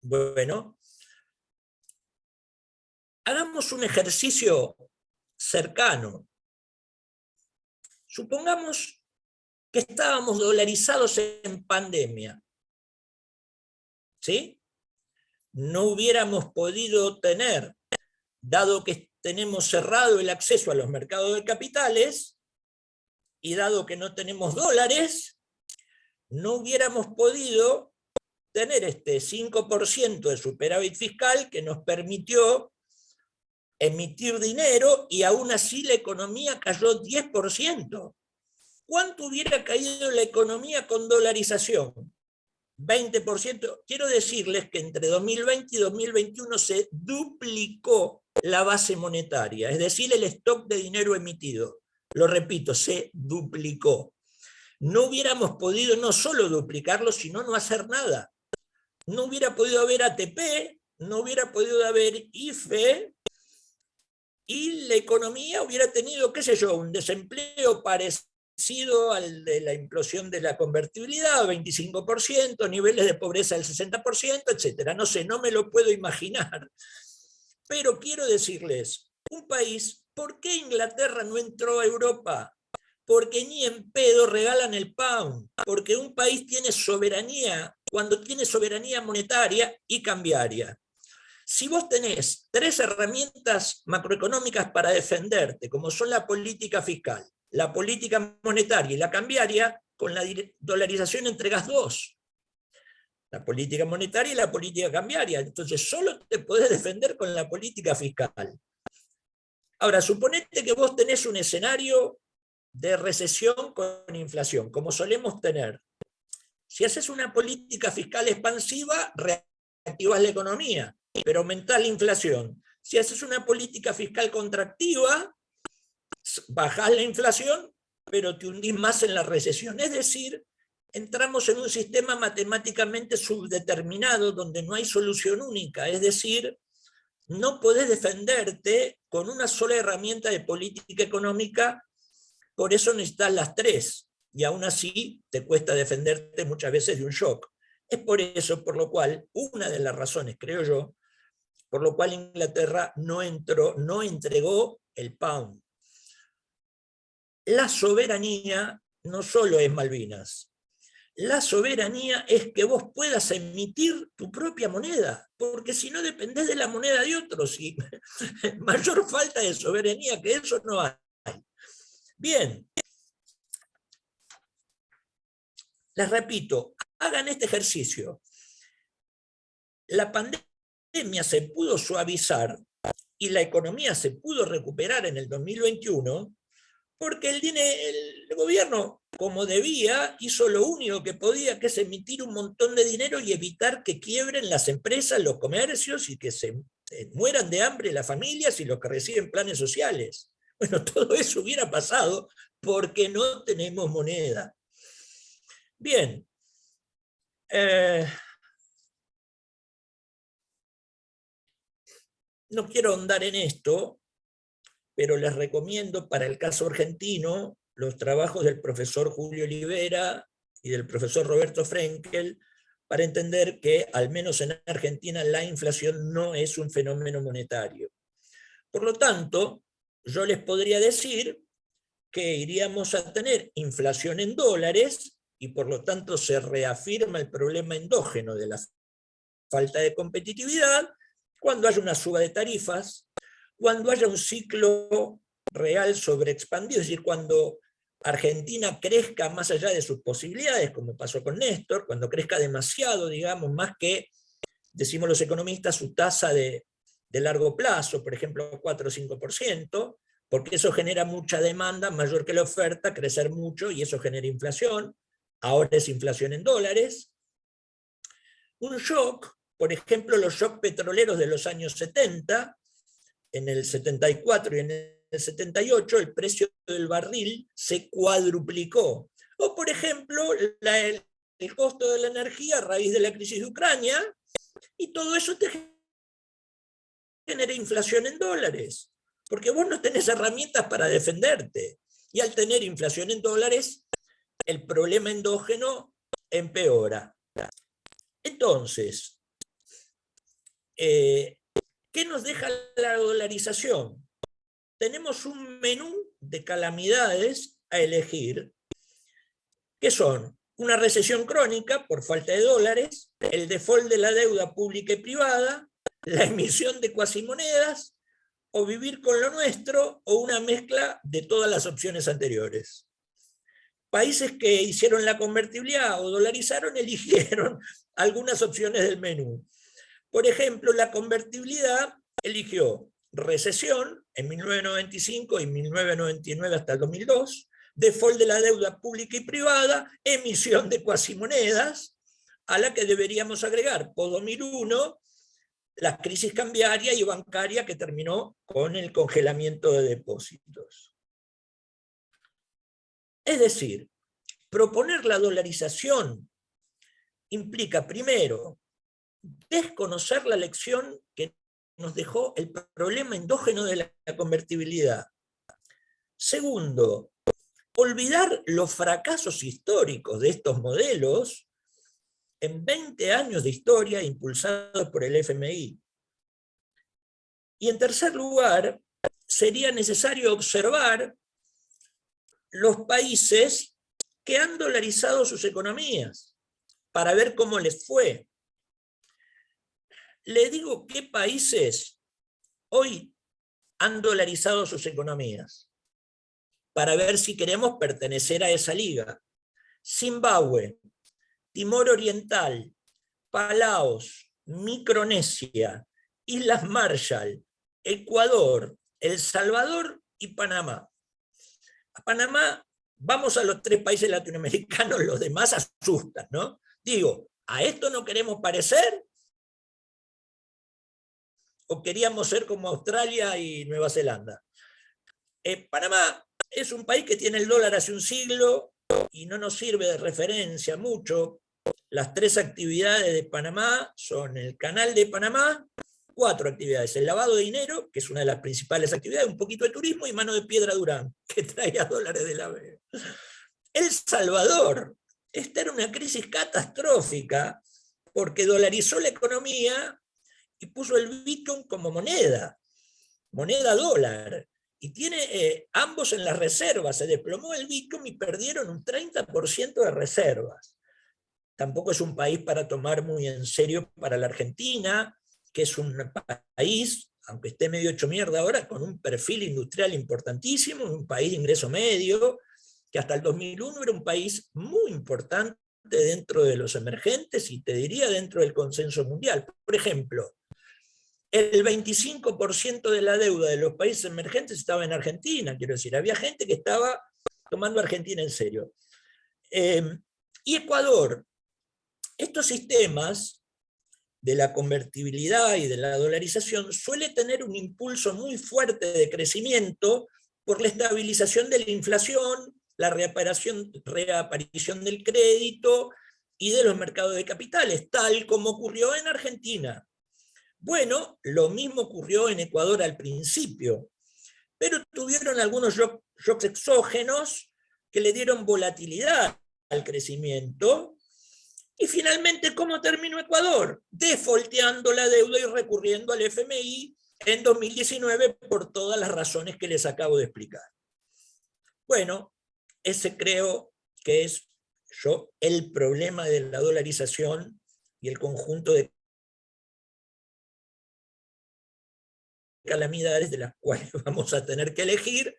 Speaker 2: Bueno, hagamos un ejercicio cercano. Supongamos que estábamos dolarizados en pandemia. ¿Sí? No hubiéramos podido tener, dado que tenemos cerrado el acceso a los mercados de capitales, y dado que no tenemos dólares, no hubiéramos podido tener este 5% de superávit fiscal que nos permitió emitir dinero, y aún así la economía cayó 10%. ¿Cuánto hubiera caído la economía con dolarización? 20%. Quiero decirles que entre 2020 y 2021 se duplicó la base monetaria, es decir, el stock de dinero emitido. Lo repito, se duplicó. No hubiéramos podido no solo duplicarlo, sino no hacer nada. No hubiera podido haber ATP, no hubiera podido haber IFE, y la economía hubiera tenido, qué sé yo, un desempleo parecido al de la implosión de la convertibilidad, 25%, niveles de pobreza del 60%, etc. No sé, no me lo puedo imaginar. Pero quiero decirles, un país, ¿por qué Inglaterra no entró a Europa? Porque ni en pedo regalan el pound, porque un país tiene soberanía cuando tiene soberanía monetaria y cambiaria. Si vos tenés 3 herramientas macroeconómicas para defenderte, como son la política fiscal, la política monetaria y la cambiaria, con la dolarización entregas dos. La política monetaria y la política cambiaria. Entonces solo te podés defender con la política fiscal. Ahora, suponete que vos tenés un escenario de recesión con inflación, como solemos tener. Si haces una política fiscal expansiva, reactivas la economía, pero aumentás la inflación. Si haces una política fiscal contractiva, bajás la inflación, pero te hundís más en la recesión. Es decir, entramos en un sistema matemáticamente subdeterminado donde no hay solución única. Es decir, no podés defenderte con una sola herramienta de política económica, por eso necesitas las tres, y aún así te cuesta defenderte muchas veces de un shock. Es por eso, por lo cual, una de las razones, creo yo, por lo cual Inglaterra no entregó el pound. La soberanía no solo es Malvinas. La soberanía es que vos puedas emitir tu propia moneda, porque si no dependés de la moneda de otros, y mayor falta de soberanía que eso no hay. Bien, les repito, hagan este ejercicio. La pandemia se pudo suavizar y la economía se pudo recuperar en el 2021 porque el gobierno, como debía, hizo lo único que podía, que es emitir un montón de dinero y evitar que quiebren las empresas, los comercios y que se mueran de hambre las familias y los que reciben planes sociales. Bueno, todo eso hubiera pasado porque no tenemos moneda. Bien. No quiero ahondar en esto, pero les recomiendo para el caso argentino los trabajos del profesor Julio Olivera y del profesor Roberto Frenkel para entender que, al menos en Argentina, la inflación no es un fenómeno monetario. Por lo tanto, yo les podría decir que iríamos a tener inflación en dólares y por lo tanto se reafirma el problema endógeno de la falta de competitividad cuando haya una suba de tarifas, cuando haya un ciclo real sobreexpandido, es decir, cuando Argentina crezca más allá de sus posibilidades, como pasó con Néstor, cuando crezca demasiado, digamos, más que, decimos los economistas, su tasa de largo plazo, por ejemplo, 4 o 5%, porque eso genera mucha demanda, mayor que la oferta, crecer mucho, y eso genera inflación. Ahora es inflación en dólares. Un shock, por ejemplo, los shocks petroleros de los años 70, en el 74 y en el 78, el precio del barril se cuadruplicó. O, por ejemplo, el costo de la energía a raíz de la crisis de Ucrania, y todo eso te genera inflación en dólares, porque vos no tenés herramientas para defenderte. Y al tener inflación en dólares, el problema endógeno empeora. Entonces, ¿qué nos deja la dolarización? Tenemos un menú de calamidades a elegir, que son una recesión crónica por falta de dólares, el default de la deuda pública y privada, la emisión de cuasimonedas, o vivir con lo nuestro, o una mezcla de todas las opciones anteriores. Países que hicieron la convertibilidad o dolarizaron eligieron algunas opciones del menú. Por ejemplo, la convertibilidad eligió recesión en 1995 y 1999 hasta el 2002, default de la deuda pública y privada, emisión de cuasimonedas, a la que deberíamos agregar, post-2001, la crisis cambiaria y bancaria que terminó con el congelamiento de depósitos. Es decir, proponer la dolarización implica, primero, desconocer la lección que nos dejó el problema endógeno de la convertibilidad. Segundo, olvidar los fracasos históricos de estos modelos en 20 años de historia impulsados por el FMI. Y en tercer lugar, sería necesario observar los países que han dolarizado sus economías para ver cómo les fue. Le digo qué países hoy han dolarizado sus economías. para ver si queremos pertenecer a esa liga. Zimbabue, Timor Oriental, Palaos, Micronesia, Islas Marshall, Ecuador, El Salvador y Panamá. A Panamá, vamos a los 3 países latinoamericanos, los demás asustan, ¿no? Digo, ¿a esto no queremos parecer? ¿O queríamos ser como Australia y Nueva Zelanda? Panamá es un país que tiene el dólar hace un siglo y no nos sirve de referencia mucho. Las 3 actividades de Panamá son el Canal de Panamá, 4 actividades: el lavado de dinero, que es una de las principales actividades, un poquito de turismo, y Mano de Piedra Durán, que traía dólares de la Vega. El Salvador, esta era una crisis catastrófica porque dolarizó la economía y puso el Bitcoin como moneda dólar, y tiene ambos en las reservas. Se desplomó el Bitcoin y perdieron un 30% de reservas. Tampoco es un país para tomar muy en serio para la Argentina, que es un país, aunque esté medio hecho mierda ahora, con un perfil industrial importantísimo, un país de ingreso medio, que hasta el 2001 era un país muy importante dentro de los emergentes y te diría dentro del consenso mundial. Por ejemplo, el 25% de la deuda de los países emergentes estaba en Argentina, quiero decir, había gente que estaba tomando a Argentina en serio. Y Ecuador, estos sistemas de la convertibilidad y de la dolarización suele tener un impulso muy fuerte de crecimiento por la estabilización de la inflación, la reaparición del crédito y de los mercados de capitales, tal como ocurrió en Argentina. Bueno, lo mismo ocurrió en Ecuador al principio, pero tuvieron algunos shocks exógenos que le dieron volatilidad al crecimiento. Y finalmente, ¿cómo terminó Ecuador? Defolteando la deuda y recurriendo al FMI en 2019 por todas las razones que les acabo de explicar. Bueno, ese creo que es el problema de la dolarización y el conjunto de calamidades de las cuales vamos a tener que elegir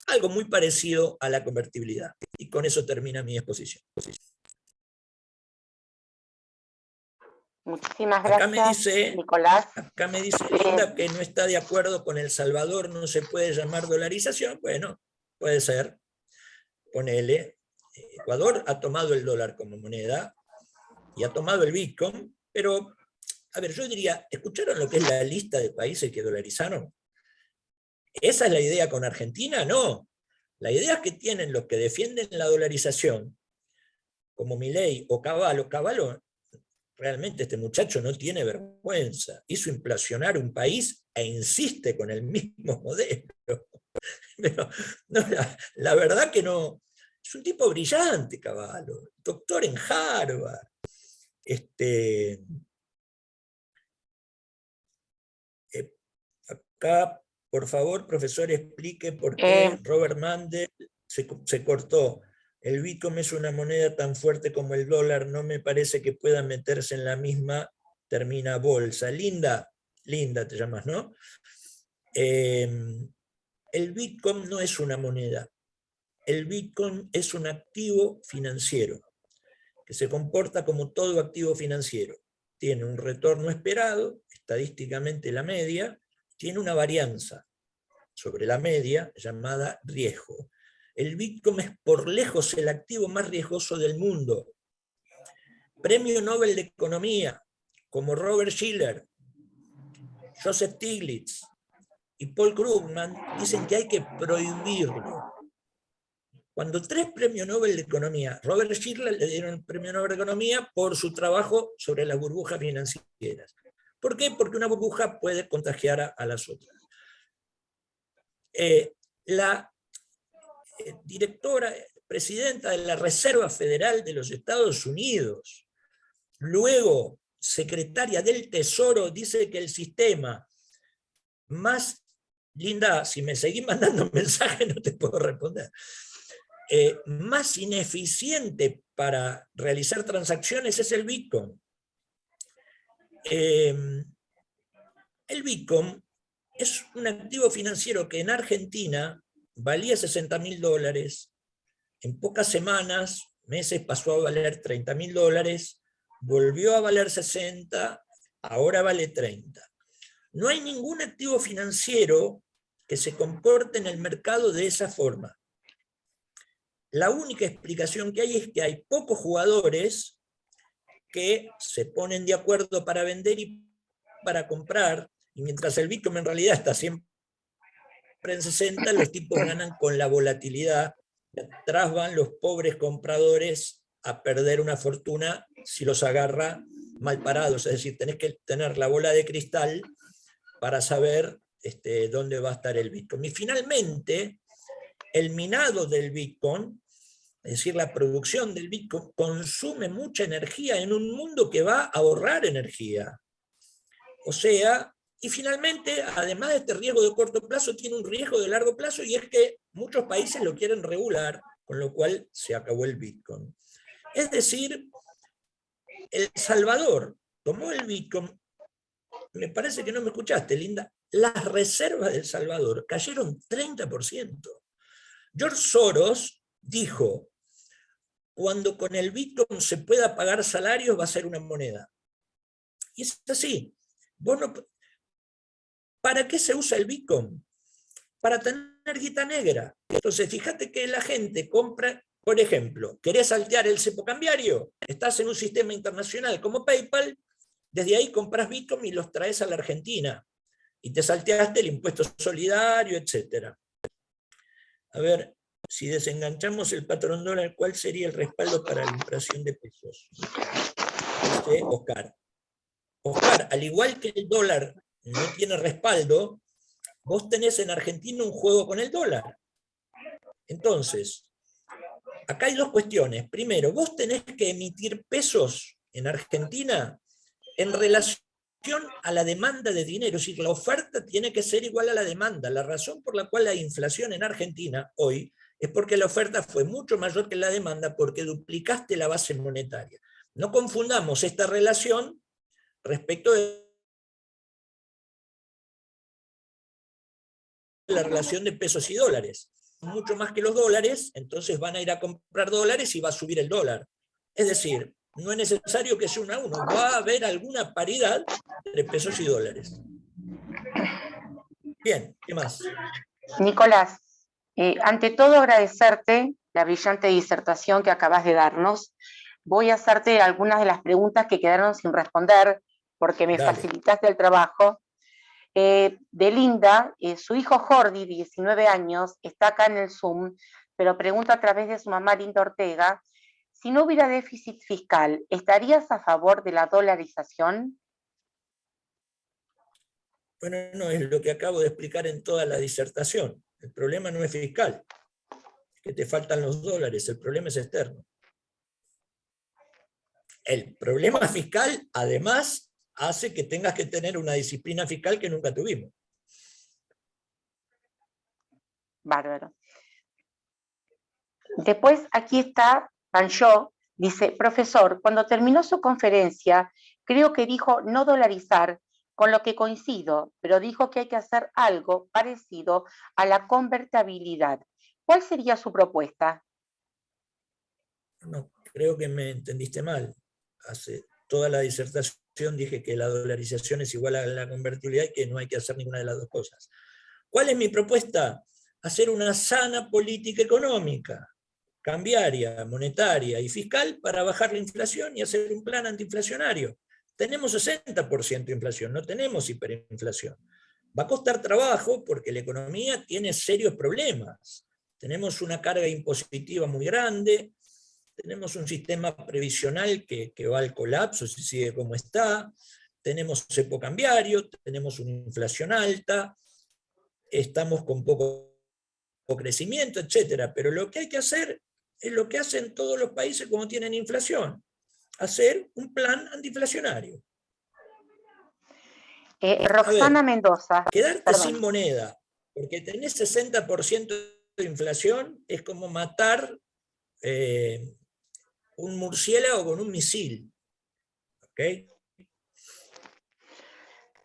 Speaker 2: algo muy parecido a la convertibilidad. Y con eso termina mi exposición.
Speaker 1: Muchísimas gracias, Nicolás.
Speaker 2: Acá me dice Linda que no está de acuerdo con El Salvador, no se puede llamar dolarización. Bueno, puede ser, ponele. Ecuador ha tomado el dólar como moneda y ha tomado el Bitcoin, pero, a ver, yo diría, ¿escucharon lo que es la lista de países que dolarizaron? ¿Esa es la idea con Argentina? No. La idea que tienen los que defienden la dolarización, como Milei o Cavallo, realmente este muchacho no tiene vergüenza. Hizo inflacionar un país e insiste con el mismo modelo. Pero no, la verdad que no. Es un tipo brillante, Cavallo. Doctor en Harvard. Acá, por favor, profesor, explique por qué Robert Mandel se cortó. El Bitcoin es una moneda tan fuerte como el dólar, no me parece que pueda meterse en la misma, termina bolsa. Linda te llamas, ¿no? El Bitcoin no es una moneda. El Bitcoin es un activo financiero, que se comporta como todo activo financiero. Tiene un retorno esperado, estadísticamente la media, tiene una varianza sobre la media llamada riesgo. El Bitcoin es por lejos el activo más riesgoso del mundo. Premio Nobel de Economía, como Robert Shiller, Joseph Stiglitz y Paul Krugman, dicen que hay que prohibirlo. Cuando 3 premios Nobel de Economía, Robert Shiller le dieron el premio Nobel de Economía por su trabajo sobre las burbujas financieras. ¿Por qué? Porque una burbuja puede contagiar a las otras. La presidenta de la Reserva Federal de los Estados Unidos, luego secretaria del Tesoro, dice que el sistema más, Linda, si me seguís mandando mensajes no te puedo responder, más ineficiente para realizar transacciones es el Bitcoin. El Bitcoin es un activo financiero que en Argentina valía $60.000, en pocas semanas, meses, pasó a valer $30.000, volvió a valer 60, ahora vale 30. No hay ningún activo financiero que se comporte en el mercado de esa forma. La única explicación que hay es que hay pocos jugadores que se ponen de acuerdo para vender y para comprar, y mientras el Bitcoin en realidad está siempre en 60, los tipos ganan con la volatilidad. Atrás van los pobres compradores a perder una fortuna si los agarra mal parados. Es decir, tenés que tener la bola de cristal para saber dónde va a estar el Bitcoin. Y finalmente, el minado del Bitcoin, es decir, la producción del Bitcoin, consume mucha energía en un mundo que va a ahorrar energía. O sea, y finalmente, además de este riesgo de corto plazo, tiene un riesgo de largo plazo, y es que muchos países lo quieren regular, con lo cual se acabó el Bitcoin. Es decir, El Salvador tomó el Bitcoin, me parece que no me escuchaste, Linda, las reservas de El Salvador cayeron 30%. George Soros dijo, cuando con el Bitcoin se pueda pagar salarios va a ser una moneda. Y es así. Vos no, ¿para qué se usa el Bitcoin? Para tener guita negra. Entonces, fíjate que la gente compra, por ejemplo, querés saltear el cepo cambiario, estás en un sistema internacional como PayPal, desde ahí compras Bitcoin y los traes a la Argentina, y te salteaste el impuesto solidario, etc. A ver, si desenganchamos el patrón dólar, ¿cuál sería el respaldo para la impresión de pesos? Dice Oscar. Oscar, al igual que el dólar no tiene respaldo, vos tenés en Argentina un juego con el dólar. Entonces, acá hay dos cuestiones. Primero, vos tenés que emitir pesos en Argentina en relación a la demanda de dinero, es decir, la oferta tiene que ser igual a la demanda. La razón por la cual hay inflación en Argentina hoy es porque la oferta fue mucho mayor que la demanda, porque duplicaste la base monetaria. No confundamos esta relación respecto de la relación de pesos y dólares. Mucho más que los dólares, entonces van a ir a comprar dólares y va a subir el dólar. Es decir, no es necesario que sea 1 a 1, va a haber alguna paridad entre pesos y dólares. Bien, ¿qué más?
Speaker 1: Nicolás, ante todo agradecerte la brillante disertación que acabas de darnos. Voy a hacerte algunas de las preguntas que quedaron sin responder porque me facilitaste el trabajo. De Linda, su hijo Jordi, 19 años, está acá en el Zoom, pero pregunta a través de su mamá Linda Ortega, si no hubiera déficit fiscal, ¿estarías a favor de la dolarización?
Speaker 2: Bueno, no, es lo que acabo de explicar en toda la disertación. El problema no es fiscal, es que te faltan los dólares, el problema es externo. El problema fiscal, además, hace que tengas que tener una disciplina fiscal que nunca tuvimos.
Speaker 1: Bárbaro. Después, aquí está Pancho, dice, profesor, cuando terminó su conferencia, creo que dijo no dolarizar, con lo que coincido, pero dijo que hay que hacer algo parecido a la convertibilidad. ¿Cuál sería su propuesta?
Speaker 2: No, creo que me entendiste mal. Hace toda la disertación dije que la dolarización es igual a la convertibilidad y que no hay que hacer ninguna de las dos cosas. ¿Cuál es mi propuesta? Hacer una sana política económica, cambiaria, monetaria y fiscal para bajar la inflación y hacer un plan antiinflacionario. Tenemos 60% de inflación, no tenemos hiperinflación. Va a costar trabajo porque la economía tiene serios problemas. Tenemos una carga impositiva muy grande, tenemos un sistema previsional que va al colapso si sigue como está, tenemos cepo cambiario, tenemos una inflación alta, estamos con poco crecimiento, etcétera. Pero lo que hay que hacer es lo que hacen todos los países cuando tienen inflación, hacer un plan antiinflacionario.
Speaker 1: Roxana Mendoza.
Speaker 2: Quedarte
Speaker 1: Perdón.
Speaker 2: sin moneda, porque tenés 60% de inflación, es como matar un murciélago con un misil. ¿Okay?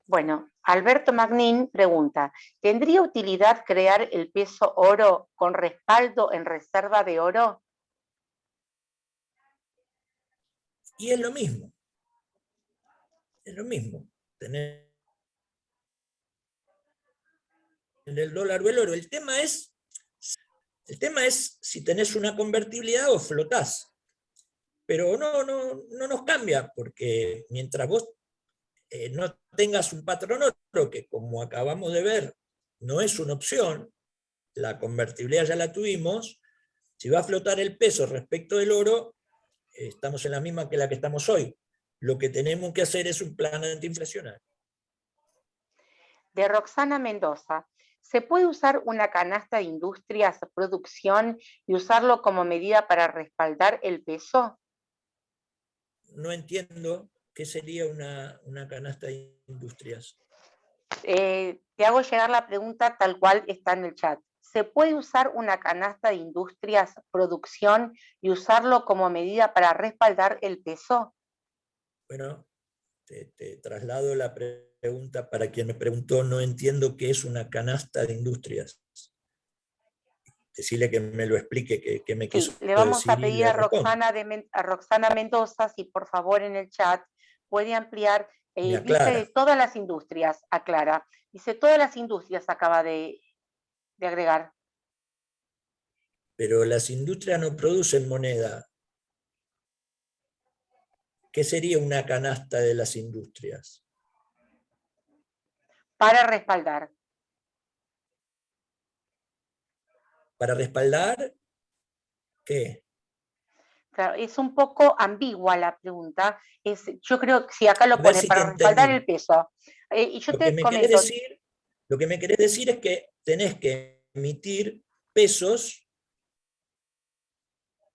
Speaker 1: Bueno, Alberto Magnin pregunta, ¿tendría utilidad crear el peso oro con respaldo en reserva de oro?
Speaker 2: Y es lo mismo. Es lo mismo. Tener el dólar o el oro. El tema es si tenés una convertibilidad o flotás. Pero no nos cambia, porque mientras vos no tengas un patrón oro, que como acabamos de ver, no es una opción, la convertibilidad ya la tuvimos, si va a flotar el peso respecto del oro, estamos en la misma que la que estamos hoy. Lo que tenemos que hacer es un plan antiinflacionario.
Speaker 1: De Roxana Mendoza, ¿se puede usar una canasta de industrias, producción y usarlo como medida para respaldar el peso?
Speaker 2: No entiendo qué sería una canasta de industrias.
Speaker 1: Te hago llegar la pregunta tal cual está en el chat. ¿Se puede usar una canasta de industrias, producción y usarlo como medida para respaldar el peso?
Speaker 2: Bueno, te traslado la pregunta para quien me preguntó. No entiendo qué es una canasta de industrias. Decirle que me lo explique, que me quiso
Speaker 1: Sí, le vamos a
Speaker 2: decir y
Speaker 1: pedir
Speaker 2: le respondo.
Speaker 1: a Roxana Mendoza si por favor en el chat puede ampliar.
Speaker 2: Me
Speaker 1: Dice de
Speaker 2: aclara.
Speaker 1: todas las industrias, aclara. Dice todas las industrias acaba de agregar.
Speaker 2: Pero las industrias no producen moneda. ¿Qué sería una canasta de las industrias?
Speaker 1: Para respaldar.
Speaker 2: ¿Para respaldar qué?
Speaker 1: Claro, es un poco ambigua la pregunta. Yo creo que si acá
Speaker 2: A
Speaker 1: lo
Speaker 2: ver
Speaker 1: pone
Speaker 2: si te
Speaker 1: para respaldar el
Speaker 2: entendí.
Speaker 1: peso. Y yo
Speaker 2: Lo que
Speaker 1: te
Speaker 2: me querés
Speaker 1: comento,
Speaker 2: decir, lo que me querés decir es que tenés que emitir pesos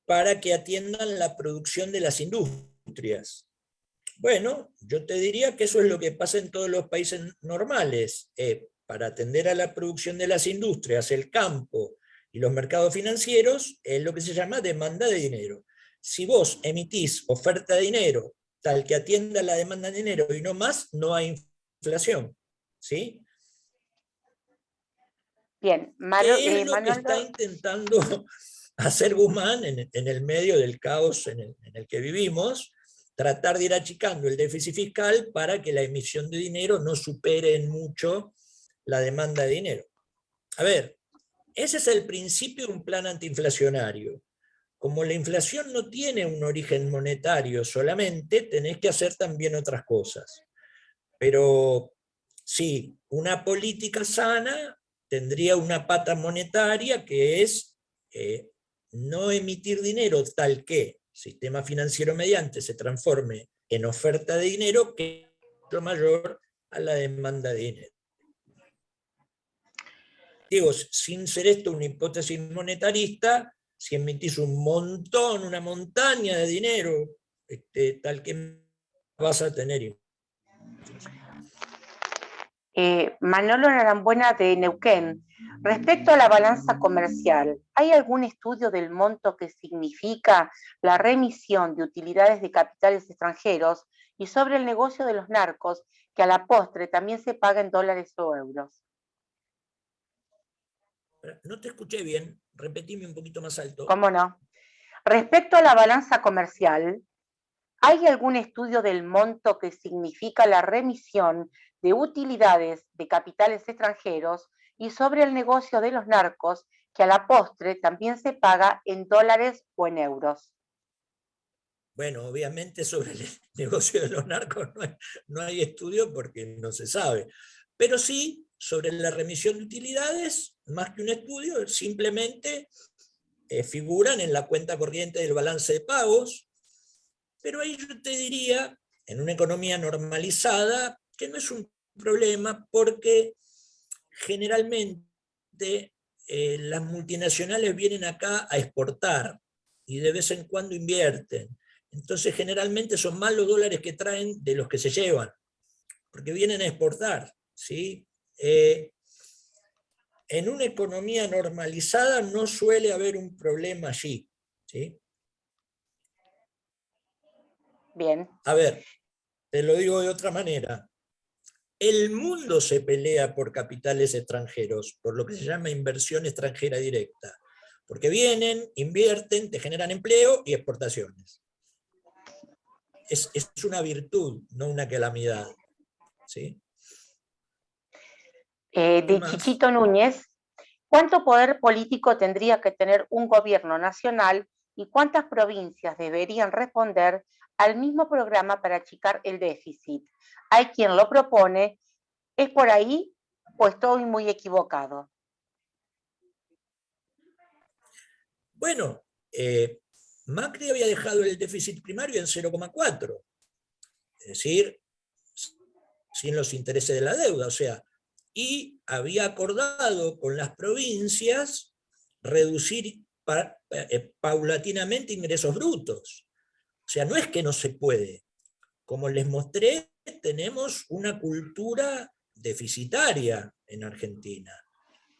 Speaker 2: para que atiendan la producción de las industrias. Bueno, yo te diría que eso es lo que pasa en todos los países normales. Para atender a la producción de las industrias, el campo y los mercados financieros, es lo que se llama demanda de dinero. Si vos emitís oferta de dinero tal que atienda la demanda de dinero y no más, no hay inflación. ¿Sí?
Speaker 1: bien,
Speaker 2: ¿Qué es lo que
Speaker 1: Manuel,
Speaker 2: está intentando hacer Guzmán en el medio del caos en el que vivimos? Tratar de ir achicando el déficit fiscal para que la emisión de dinero no supere en mucho la demanda de dinero. A ver, ese es el principio de un plan antiinflacionario. Como la inflación no tiene un origen monetario solamente, tenés que hacer también otras cosas. Pero sí, una política sana tendría una pata monetaria que es no emitir dinero tal que sistema financiero mediante se transforme en oferta de dinero que es mayor a la demanda de dinero. Digo, sin ser esto una hipótesis monetarista, si emitís un montón, una montaña de dinero, tal que vas a tener.
Speaker 1: Manolo Narambuena de Neuquén. Respecto a la balanza comercial, ¿hay algún estudio del monto que significa la remisión de utilidades de capitales extranjeros y sobre el negocio de los narcos, que a la postre también se paga en dólares o euros?
Speaker 2: No te escuché bien, repetime un poquito más alto.
Speaker 1: ¿Cómo no? Respecto a la balanza comercial, ¿hay algún estudio del monto que significa la remisión de utilidades de capitales extranjeros y sobre el negocio de los narcos, que a la postre también se paga en dólares o en euros?
Speaker 2: Bueno, obviamente sobre el negocio de los narcos no hay estudio porque no se sabe. Pero sí, sobre la remisión de utilidades, más que un estudio, simplemente figuran en la cuenta corriente del balance de pagos. Pero ahí yo te diría, en una economía normalizada, que no es un problema porque generalmente las multinacionales vienen acá a exportar y de vez en cuando invierten. Entonces generalmente son más los dólares que traen de los que se llevan, porque vienen a exportar. ¿Sí? En una economía normalizada no suele haber un problema allí. ¿Sí?
Speaker 1: Bien.
Speaker 2: A ver, te lo digo de otra manera. el mundo se pelea por capitales extranjeros, por lo que se llama inversión extranjera directa. Porque vienen, invierten, te generan empleo y exportaciones. Es una virtud, no una calamidad. ¿Sí?
Speaker 1: De Chichito Núñez, ¿cuánto poder político tendría que tener un gobierno nacional y cuántas provincias deberían responder al mismo programa para achicar el déficit? Hay quien lo propone. ¿Es por ahí o estoy muy equivocado?
Speaker 2: Bueno, Macri había dejado el déficit primario en 0,4, es decir, sin los intereses de la deuda, o sea, y había acordado con las provincias reducir paulatinamente ingresos brutos. O sea, no es que no se puede. Como les mostré, tenemos una cultura deficitaria en Argentina.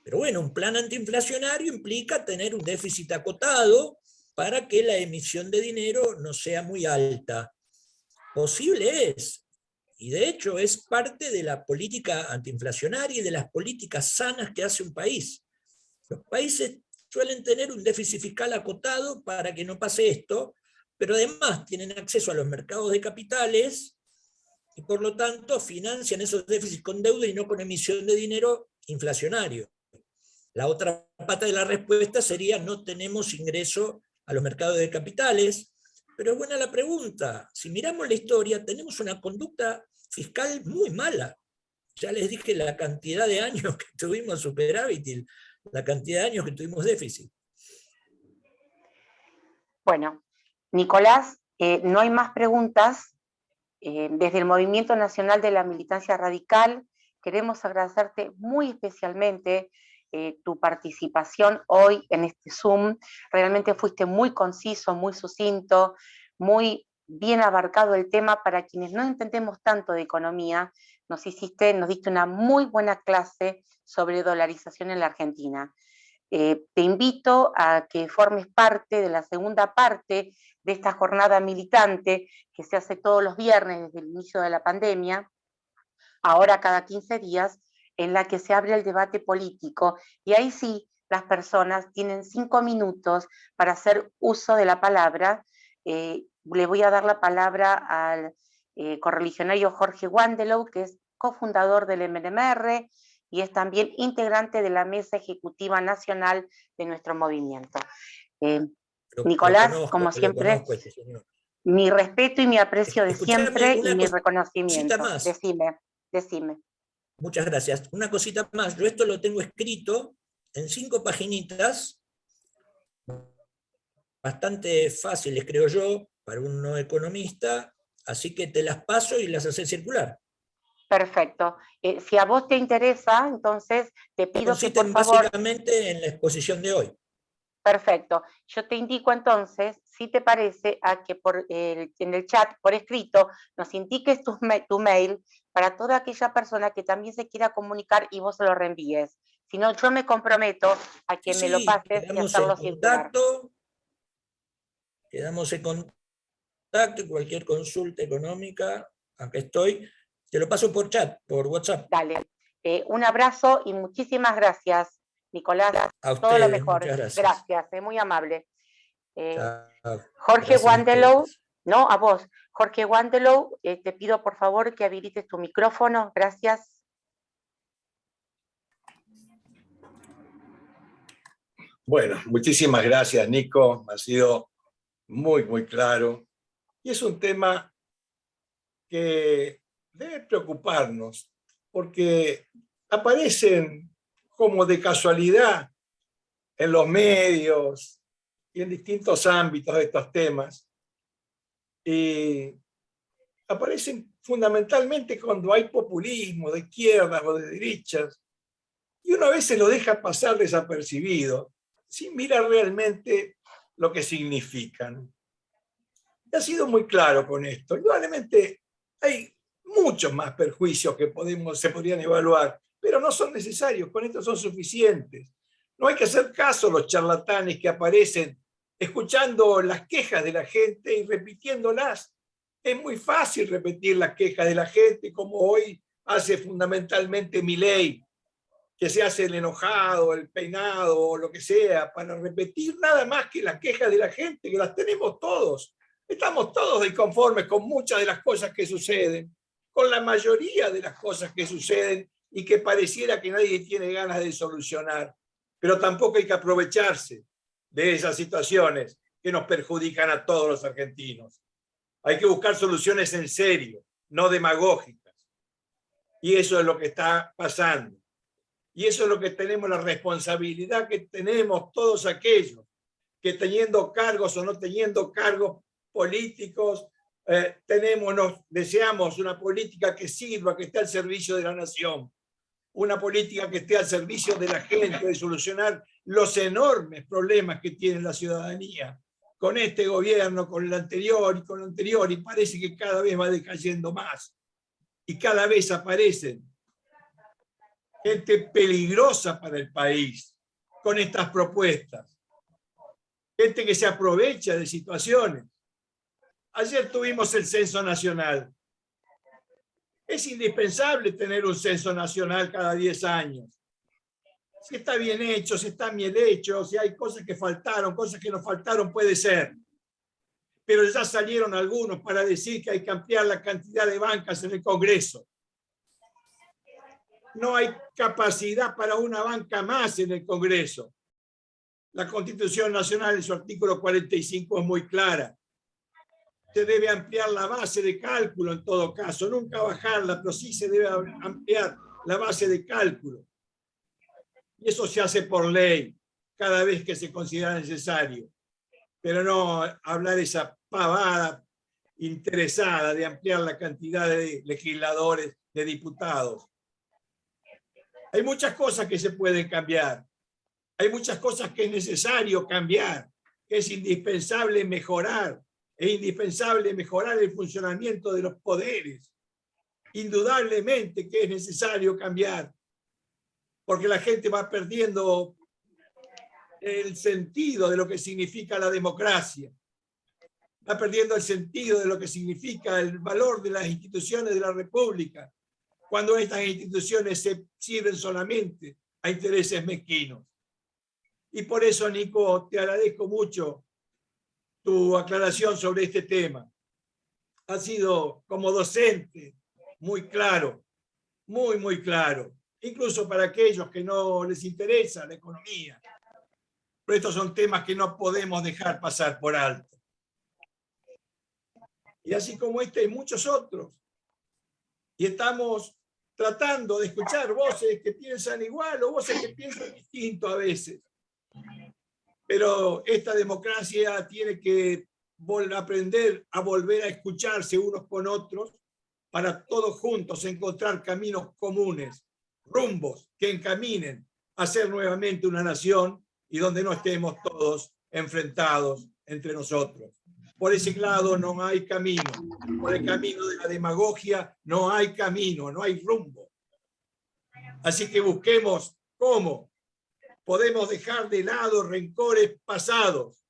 Speaker 2: Pero bueno, un plan antiinflacionario implica tener un déficit acotado para que la emisión de dinero no sea muy alta. Posible es, y de hecho es parte de la política antiinflacionaria y de las políticas sanas que hace un país. Los países suelen tener un déficit fiscal acotado para que no pase esto, pero además tienen acceso a los mercados de capitales y por lo tanto financian esos déficits con deuda y no con emisión de dinero inflacionario. La otra pata de la respuesta sería: no tenemos ingreso a los mercados de capitales. Pero es buena la pregunta. Si miramos la historia, tenemos una conducta fiscal muy mala. Ya les dije la cantidad de años que tuvimos superávit y la cantidad de años que tuvimos déficit.
Speaker 1: Bueno, Nicolás, no hay más preguntas. Desde el Movimiento Nacional de la Militancia Radical queremos agradecerte muy especialmente tu participación hoy en este Zoom. Realmente fuiste muy conciso, muy sucinto, muy bien abarcado el tema. Para quienes no entendemos tanto de economía, nos diste una muy buena clase sobre dolarización en la Argentina. Te invito a que formes parte de la segunda parte de esta jornada militante que se hace todos los viernes desde el inicio de la pandemia, ahora cada 15 días, en la que se abre el debate político, y ahí sí las personas tienen 5 minutos para hacer uso de la palabra. Le voy a dar la palabra al correligionario Jorge Wandelow, que es cofundador del MNMR y es también integrante de la Mesa Ejecutiva Nacional de nuestro movimiento. Nicolás, como siempre,
Speaker 2: este señor.
Speaker 1: Mi respeto y mi aprecio de
Speaker 2: Escuchame
Speaker 1: siempre y mi
Speaker 2: cosita
Speaker 1: reconocimiento.
Speaker 2: más.
Speaker 1: Decime.
Speaker 2: Muchas gracias. Una cosita más. Yo esto lo tengo escrito en 5 paginitas, bastante fáciles, creo yo, para un no economista, así que te las paso y las haces circular.
Speaker 1: Perfecto. Si a vos te interesa, entonces te pido que por favor...
Speaker 2: Básicamente en la exposición de hoy.
Speaker 1: Perfecto. Yo te indico entonces, si te parece, a que en el chat, por escrito, nos indiques tu mail para toda aquella persona que también se quiera comunicar y vos se lo reenvíes. Si no, yo me comprometo a que me lo pases y hacerlo circular.
Speaker 2: Quedamos en contacto y cualquier consulta económica, acá estoy. Te lo paso por chat, por WhatsApp.
Speaker 1: Dale. Un abrazo y muchísimas gracias, Nicolás.
Speaker 2: A ustedes,
Speaker 1: todo lo mejor.
Speaker 2: Muchas gracias.
Speaker 1: Gracias, muy amable.
Speaker 2: Jorge
Speaker 1: Jorge Wandelow, no, a vos. Jorge Wandelow, te pido por favor que habilites tu micrófono. Gracias.
Speaker 3: Bueno, muchísimas gracias, Nico. Ha sido muy, muy claro. Y es un tema que debe preocuparnos, porque aparecen como de casualidad en los medios y en distintos ámbitos de estos temas. Y aparecen fundamentalmente cuando hay populismo de izquierdas o de derechas, y uno a veces lo deja pasar desapercibido, sin mirar realmente lo que significan. Ha sido muy claro con esto. Indudablemente hay muchos más perjuicios que se podrían evaluar, pero no son necesarios, con esto son suficientes. No hay que hacer caso a los charlatanes que aparecen escuchando las quejas de la gente y repitiéndolas. Es muy fácil repetir las quejas de la gente, como hoy hace fundamentalmente Milei, que se hace el enojado, el peinado o lo que sea, para repetir nada más que las quejas de la gente, que las tenemos todos. Estamos todos inconformes con muchas de las cosas que suceden, con la mayoría de las cosas que suceden y que pareciera que nadie tiene ganas de solucionar. Pero tampoco hay que aprovecharse de esas situaciones que nos perjudican a todos los argentinos. Hay que buscar soluciones en serio, no demagógicas. Y eso es lo que está pasando. Y eso es lo que tenemos, la responsabilidad que tenemos todos aquellos que teniendo cargos o no teniendo cargos políticos, deseamos una política que sirva, que esté al servicio de la nación, una política que esté al servicio de la gente, de solucionar los enormes problemas que tiene la ciudadanía. Con este gobierno, con el anterior y con el anterior, y parece que cada vez va decayendo más. Y cada vez aparecen gente peligrosa para el país con estas propuestas. Gente que se aprovecha de situaciones. Ayer tuvimos el censo nacional. Es indispensable tener un censo nacional cada 10 años. Si está bien hecho, si está bien hecho, si hay cosas que faltaron, cosas que nos faltaron, puede ser. Pero ya salieron algunos para decir que hay que ampliar la cantidad de bancas en el Congreso. No hay capacidad para una banca más en el Congreso. La Constitución Nacional en su artículo 45 es muy clara. Se debe ampliar la base de cálculo en todo caso, nunca bajarla, pero sí se debe ampliar la base de cálculo. Y eso se hace por ley, cada vez que se considera necesario. Pero no hablar esa pavada interesada de ampliar la cantidad de legisladores, de diputados. Hay muchas cosas que se pueden cambiar. Hay muchas cosas que es necesario cambiar, que es indispensable mejorar. Es indispensable mejorar el funcionamiento de los poderes. Indudablemente que es necesario cambiar, porque la gente va perdiendo el sentido de lo que significa la democracia. Va perdiendo el sentido de lo que significa el valor de las instituciones de la República, cuando estas instituciones se sirven solamente a intereses mezquinos. Y por eso, Nico, te agradezco mucho tu aclaración sobre este tema. Ha sido, como docente, muy claro, muy claro, incluso para aquellos que no les interesa la economía. Pero estos son temas que no podemos dejar pasar por alto. Y así como este hay muchos otros. Y estamos tratando de escuchar voces que piensan igual o voces que piensan distinto a veces. Pero esta democracia tiene que aprender a volver a escucharse unos con otros para todos juntos encontrar caminos comunes, rumbos que encaminen a ser nuevamente una nación y donde no estemos todos enfrentados entre nosotros. Por ese lado no hay camino. Por el camino de la demagogia no hay camino, no hay rumbo. Así que busquemos cómo podemos dejar de lado rencores pasados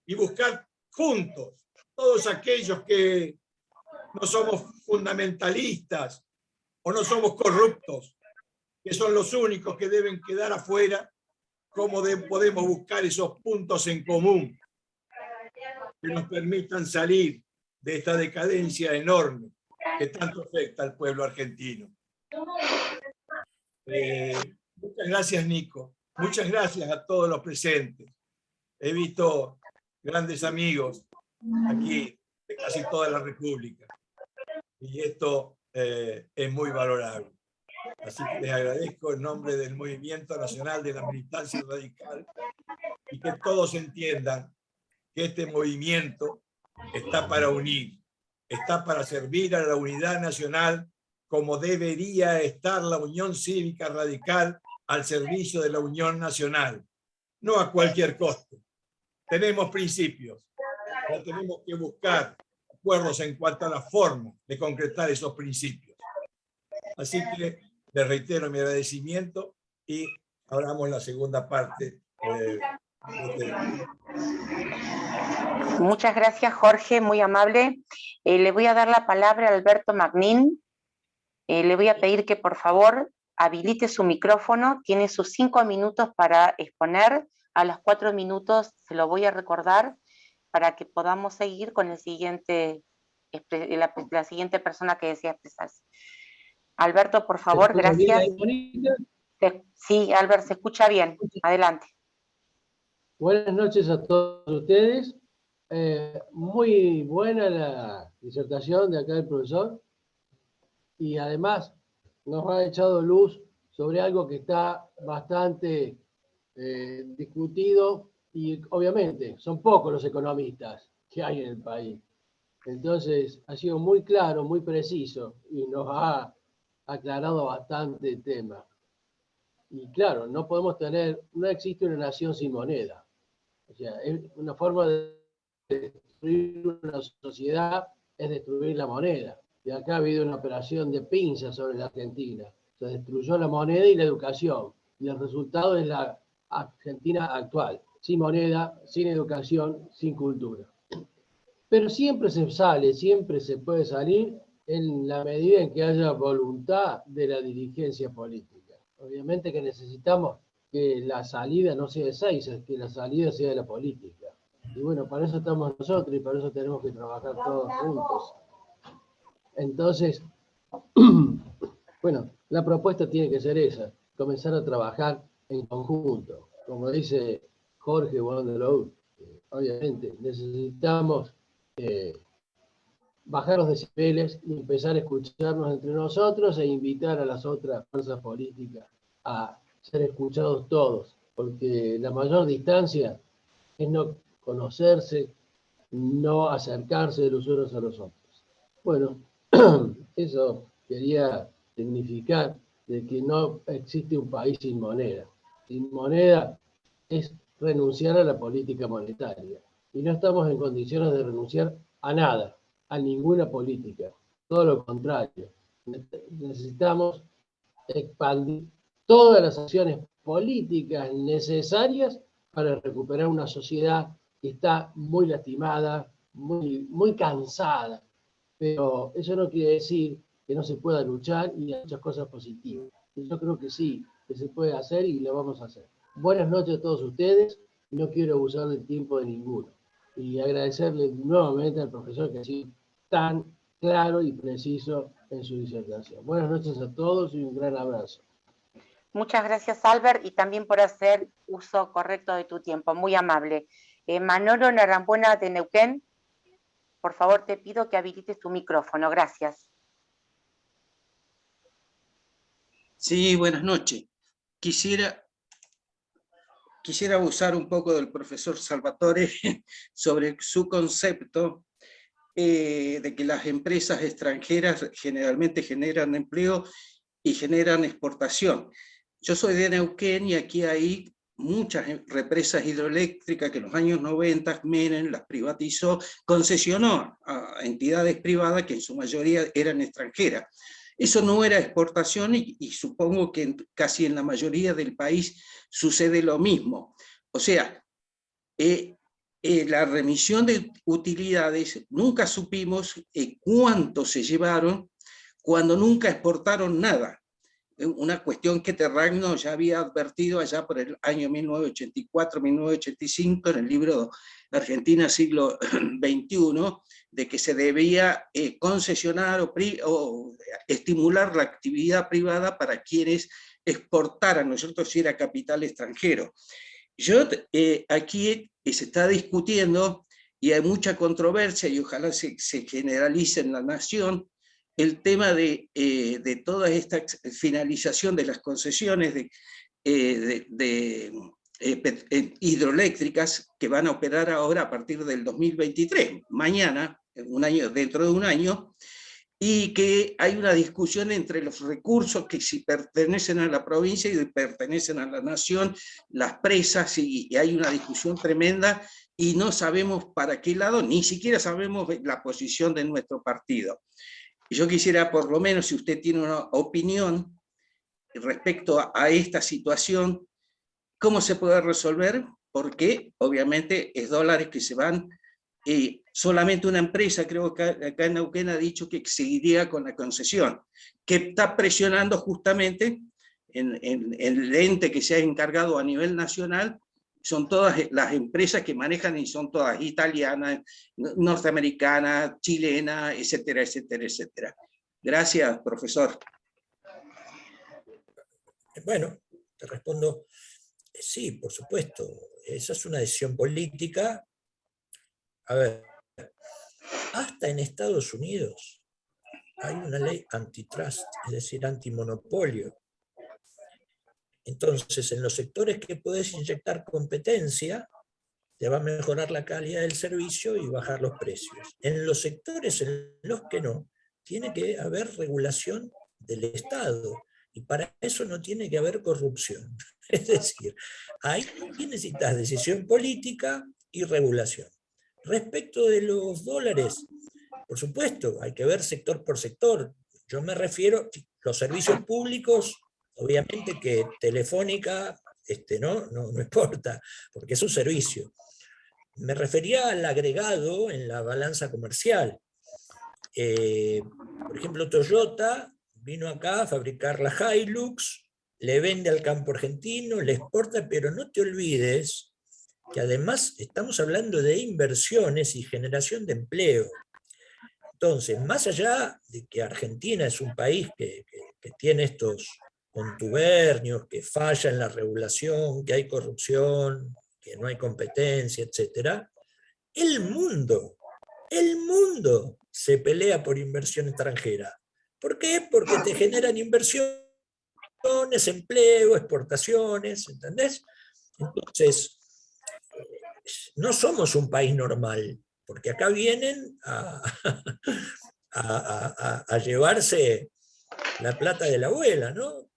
Speaker 3: y buscar juntos todos aquellos que no somos fundamentalistas o no somos corruptos, que son los únicos que deben quedar afuera, cómo podemos buscar esos puntos en común que nos permitan salir de esta decadencia enorme que tanto afecta al pueblo argentino. Muchas gracias, Nico. Muchas gracias a todos los presentes. He visto grandes amigos aquí de casi toda la República. Y esto es muy valorable. Así que les agradezco en nombre del Movimiento Nacional de la Militancia Radical y que todos entiendan que este movimiento está para unir, está para servir a la unidad nacional como debería estar la Unión Cívica Radical al servicio de la Unión Nacional, no a cualquier costo. Tenemos principios, pero tenemos que buscar acuerdos en cuanto a la forma de concretar esos principios. Así que les reitero mi agradecimiento y abramos la segunda parte.
Speaker 1: Muchas gracias, Jorge, muy amable. Le voy a dar la palabra a Alberto Magnin. Le voy a pedir que por favor habilite su micrófono, tiene sus 5 minutos para exponer, a los 4 minutos se lo voy a recordar para que podamos seguir con el siguiente, la siguiente persona que desea expresarse. Alberto, por favor, gracias. Sí, Albert, se escucha bien. Adelante.
Speaker 4: Buenas noches a todos ustedes. Muy buena la disertación de acá del profesor. Y además nos ha echado luz sobre algo que está bastante discutido, y obviamente son pocos los economistas que hay en el país. Entonces ha sido muy claro, muy preciso, y nos ha aclarado bastante el tema. Y claro, no existe una nación sin moneda. O sea, es una forma de destruir una sociedad, es destruir la moneda. Y acá ha habido una operación de pinza sobre la Argentina. Se destruyó la moneda y la educación. Y el resultado es la Argentina actual. Sin moneda, sin educación, sin cultura. Pero siempre se puede salir en la medida en que haya voluntad de la dirigencia política. Obviamente que necesitamos que la salida no sea de Seiza, que la salida sea de la política. Y bueno, para eso estamos nosotros y para eso tenemos que trabajar todos juntos. Entonces, bueno, la propuesta tiene que ser esa, comenzar a trabajar en conjunto. Como dice Jorge Wanderloo, obviamente necesitamos bajar los decibeles y empezar a escucharnos entre nosotros e invitar a las otras fuerzas políticas a ser escuchados todos, porque la mayor distancia es no conocerse, no acercarse de los unos a los otros. Bueno, eso quería significar de que no existe un país sin moneda. Sin moneda es renunciar a la política monetaria. Y no estamos en condiciones de renunciar a nada, a ninguna política. Todo lo contrario. Necesitamos expandir todas las acciones políticas necesarias para recuperar una sociedad que está muy lastimada, muy cansada. Pero eso no quiere decir que no se pueda luchar y hay muchas cosas positivas. Yo creo que sí, que se puede hacer y lo vamos a hacer. Buenas noches a todos ustedes. No quiero abusar del tiempo de ninguno. Y agradecerle nuevamente al profesor que ha sido tan claro y preciso en su disertación. Buenas noches a todos y un gran abrazo.
Speaker 1: Muchas gracias, Albert, y también por hacer uso correcto de tu tiempo. Muy amable. Manolo Narambuena de Neuquén, por favor te pido que habilites tu micrófono. Gracias.
Speaker 5: Sí, buenas noches. Quisiera abusar un poco del profesor Salvatore sobre su concepto de que las empresas extranjeras generalmente generan empleo y generan exportación. Yo soy de Neuquén y aquí hay muchas represas hidroeléctricas que en los años 90 Menem las privatizó, concesionó a entidades privadas que en su mayoría eran extranjeras. Eso no era exportación y supongo que casi en la mayoría del país sucede lo mismo. O sea, la remisión de utilidades, nunca supimos cuánto se llevaron cuando nunca exportaron nada. Una cuestión que Terragno ya había advertido allá por el año 1984-1985 en el libro Argentina siglo XXI, de que se debía concesionar o estimular la actividad privada para quienes exportaran, ¿no es cierto?, si era capital extranjero. Aquí se está discutiendo, y hay mucha controversia, y ojalá se generalice en la nación, el tema de toda esta finalización de las concesiones hidroeléctricas que van a operar ahora a partir del 2023, mañana, dentro de un año, y que hay una discusión entre los recursos que si pertenecen a la provincia y pertenecen a la nación, las presas, y hay una discusión tremenda, y no sabemos para qué lado, ni siquiera sabemos la posición de nuestro partido. Yo quisiera, por lo menos, si usted tiene una opinión respecto a esta situación, ¿cómo se puede resolver? Porque obviamente es dólares que se van solamente una empresa, creo que acá en Neuquén, ha dicho que seguiría con la concesión, que está presionando justamente en el ente que se ha encargado a nivel nacional. Son todas las empresas que manejan, y son todas italianas, norteamericanas, chilenas, etcétera, etcétera, etcétera. Gracias, profesor.
Speaker 2: Bueno, te respondo, sí, por supuesto, esa es una decisión política. A ver, hasta en Estados Unidos hay una ley antitrust, es decir, antimonopolio. Entonces, en los sectores que podés inyectar competencia, te va a mejorar la calidad del servicio y bajar los precios. En los sectores en los que no, tiene que haber regulación del Estado, y para eso no tiene que haber corrupción. Es decir, ahí necesitas decisión política y regulación. Respecto de los dólares, por supuesto, hay que ver sector por sector. Yo me refiero a los servicios públicos, obviamente que Telefónica no importa, porque es un servicio. Me refería al agregado en la balanza comercial. Por ejemplo, Toyota vino acá a fabricar la Hilux, le vende al campo argentino, le exporta, pero no te olvides que además estamos hablando de inversiones y generación de empleo. Entonces, más allá de que Argentina es un país que tiene estos contubernios, que falla en la regulación, que hay corrupción, que no hay competencia, etc., el mundo se pelea por inversión extranjera. ¿Por qué? Porque te generan inversiones, empleo, exportaciones, ¿entendés? Entonces, no somos un país normal, porque acá vienen a llevarse la plata de la abuela, ¿no?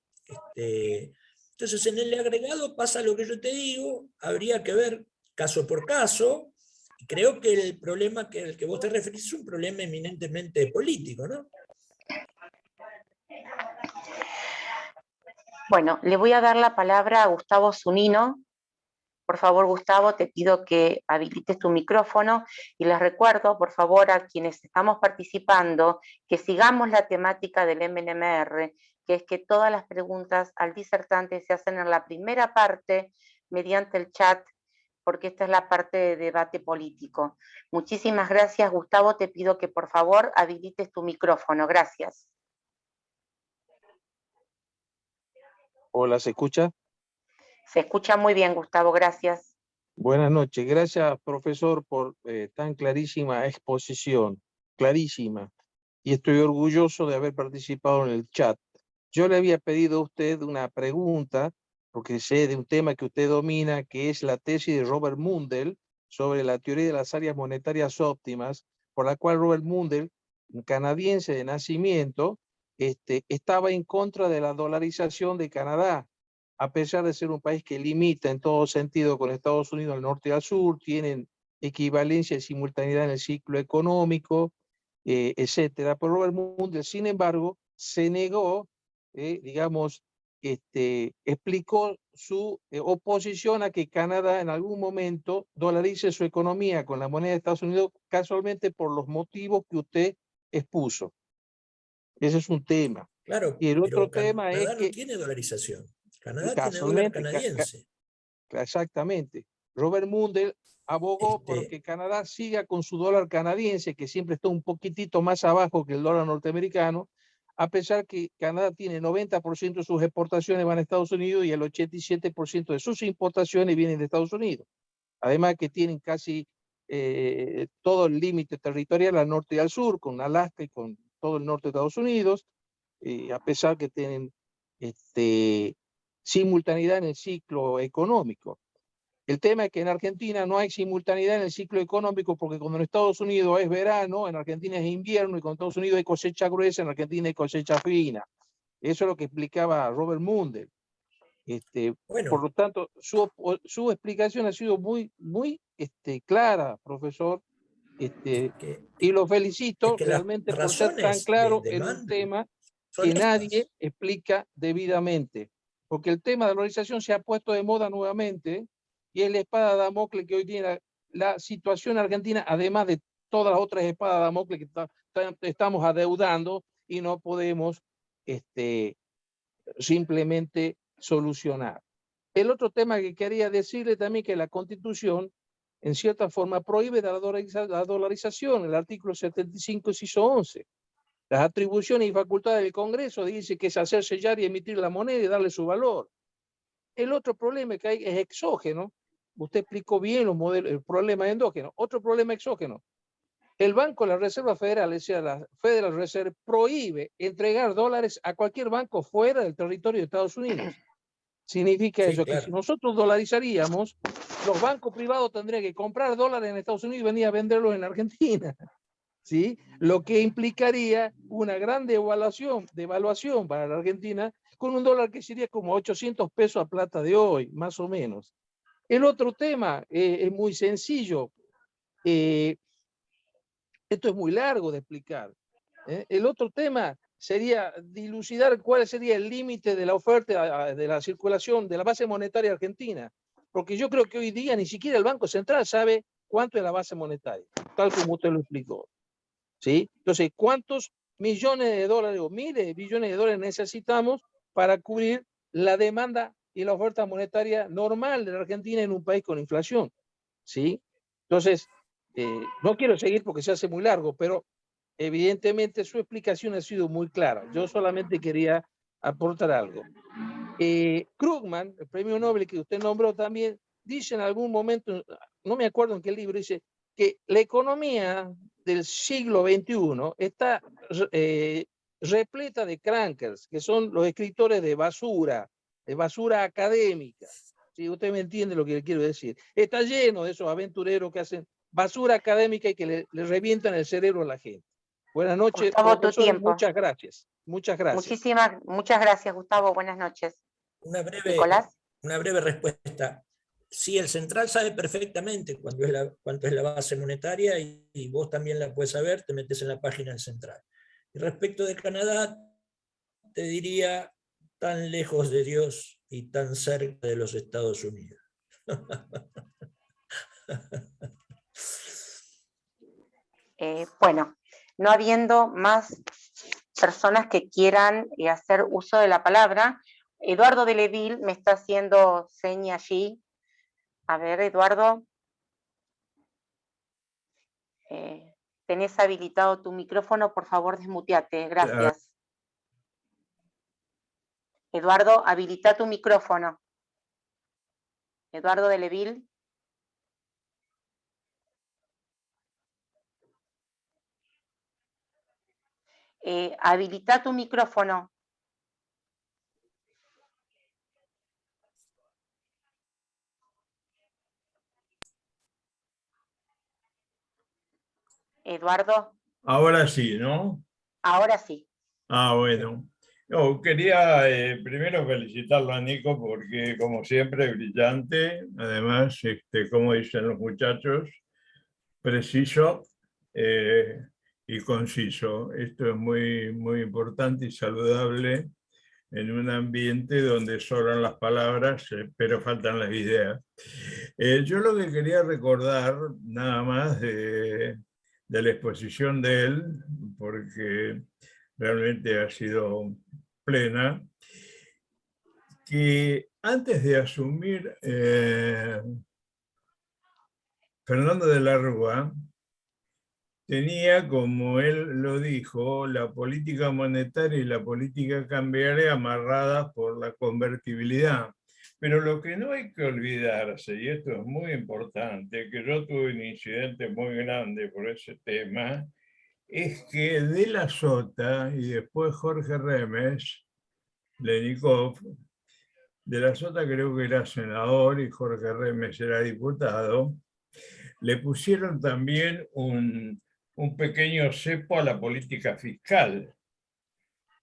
Speaker 2: Entonces, en el agregado pasa lo que yo te digo, habría que ver caso por caso. Creo que el problema al que vos te referís es un problema eminentemente político, ¿no?
Speaker 1: Bueno, le voy a dar la palabra a Gustavo Zunino. Por favor, Gustavo, te pido que habilites tu micrófono y les recuerdo, por favor, a quienes estamos participando, que sigamos la temática del MNMR, que es que todas las preguntas al disertante se hacen en la primera parte mediante el chat, porque esta es la parte de debate político. Muchísimas gracias, Gustavo. Te pido que, por favor, habilites tu micrófono. Gracias.
Speaker 6: Hola, ¿se escucha?
Speaker 1: Se escucha muy bien, Gustavo, gracias.
Speaker 6: Buenas noches. Gracias, profesor, por tan clarísima exposición. Clarísima. Y estoy orgulloso de haber participado en el chat. Yo le había pedido a usted una pregunta, porque sé de un tema que usted domina, que es la tesis de Robert Mundell sobre la teoría de las áreas monetarias óptimas, por la cual Robert Mundell, un canadiense de nacimiento, estaba en contra de la dolarización de Canadá, a pesar de ser un país que limita en todo sentido con Estados Unidos al norte y al sur, tienen equivalencia y simultaneidad en el ciclo económico, etcétera. Pero Robert Mundell, sin embargo, se negó, digamos, explicó su oposición a que Canadá en algún momento dolarice su economía con la moneda de Estados Unidos, casualmente por los motivos que usted expuso. Ese es un tema.
Speaker 2: Claro,
Speaker 6: y el otro
Speaker 2: pero
Speaker 6: tema
Speaker 2: Canadá
Speaker 6: es que
Speaker 2: no tiene dolarización. Canadá tiene dólar
Speaker 6: casualmente,
Speaker 2: canadiense.
Speaker 6: exactamente, Robert Mundell abogó porque Canadá siga con su dólar canadiense, que siempre está un poquitito más abajo que el dólar norteamericano, a pesar que Canadá tiene 90% de sus exportaciones van a Estados Unidos y el 87% de sus importaciones vienen de Estados Unidos. Además que tienen casi todo el límite territorial al norte y al sur, con Alaska y con todo el norte de Estados Unidos, a pesar que tienen simultaneidad en el ciclo económico. El tema es que en Argentina no hay simultaneidad en el ciclo económico, porque cuando en Estados Unidos es verano, en Argentina es invierno, y cuando en Estados Unidos hay cosecha gruesa, en Argentina hay cosecha fina. Eso es lo que explicaba Robert Mundell.
Speaker 2: Bueno,
Speaker 6: por lo tanto, su explicación ha sido muy clara, profesor, y lo felicito realmente por ser tan claro en un tema que nadie explica debidamente, porque el tema de la dolarización se ha puesto de moda nuevamente y es la espada de Damocles que hoy tiene la situación argentina, además de todas las otras espadas de Damocles que estamos adeudando y no podemos simplemente solucionar. El otro tema que quería decirle también que la Constitución, en cierta forma, prohíbe la dolarización. El artículo 75, inciso 11. Las atribuciones y facultades del Congreso dice que es hacer sellar y emitir la moneda y darle su valor. El otro problema que hay es exógeno. Usted explicó bien los modelos, el problema endógeno. Otro problema exógeno. El Banco de la Reserva Federal, es decir, la Federal Reserve, prohíbe entregar dólares a cualquier banco fuera del territorio de Estados Unidos. Significa eso, que si nosotros dolarizaríamos, los bancos privados tendrían que comprar dólares en Estados Unidos y venir a venderlos en Argentina. ¿Sí? Lo que implicaría una gran devaluación para la Argentina, con un dólar que sería como 800 pesos a plata de hoy, más o menos. El otro tema es muy sencillo. Esto es muy largo de explicar. El otro tema sería dilucidar cuál sería el límite de la oferta de la circulación de la base monetaria argentina. Porque yo creo que hoy día ni siquiera el Banco Central sabe cuánto es la base monetaria, tal como usted lo explicó. ¿Sí? Entonces, ¿cuántos millones de dólares o miles de billones de dólares necesitamos para cubrir la demanda y la oferta monetaria normal de la Argentina en un país con inflación? ¿Sí? Entonces, no quiero seguir porque se hace muy largo, pero evidentemente su explicación ha sido muy clara. Yo solamente quería aportar algo. Krugman, el premio Nobel que usted nombró también, dice en algún momento, no me acuerdo en qué libro, dice que la economía del siglo XXI está repleta de crankers, que son los escritores de basura académica. ¿Sí? Usted me entiende lo que le quiero decir. Está lleno de esos aventureros que hacen basura académica y que le revientan el cerebro a la gente. Buenas noches,
Speaker 1: Gustavo, tu
Speaker 6: profesor,
Speaker 1: tiempo.
Speaker 6: muchas gracias. Muchas gracias.
Speaker 1: Muchas gracias, Gustavo. Buenas noches.
Speaker 2: Nicolás. Una breve respuesta. Sí, el central sabe perfectamente cuánto es la base monetaria y vos también la puedes saber, te metes en la página del central. Y respecto de Canadá, te diría tan lejos de Dios y tan cerca de los Estados Unidos.
Speaker 1: Bueno, no habiendo más personas que quieran hacer uso de la palabra, Eduardo de Leville me está haciendo seña allí. A ver, Eduardo. Tenés habilitado tu micrófono, por favor desmuteate, gracias. Eduardo, habilita tu micrófono. Eduardo de Leville. Habilita tu micrófono. Eduardo.
Speaker 7: Ahora sí, ¿no?
Speaker 1: Ahora sí.
Speaker 7: Bueno. No, quería primero felicitarlo a Nico porque, como siempre, brillante. Además, como dicen los muchachos, preciso y conciso. Esto es muy, muy importante y saludable en un ambiente donde sobran las palabras, pero faltan las ideas. Yo lo que quería recordar, nada más de la exposición de él, porque realmente ha sido plena, que antes de asumir Fernando de la Rúa, tenía, como él lo dijo, la política monetaria y la política cambiaria amarradas por la convertibilidad. Pero lo que no hay que olvidarse, y esto es muy importante, que yo tuve un incidente muy grande por ese tema, es que De la Sota y después Jorge Remes, Lenikov, De la Sota creo que era senador y Jorge Remes era diputado, le pusieron también un pequeño cepo a la política fiscal.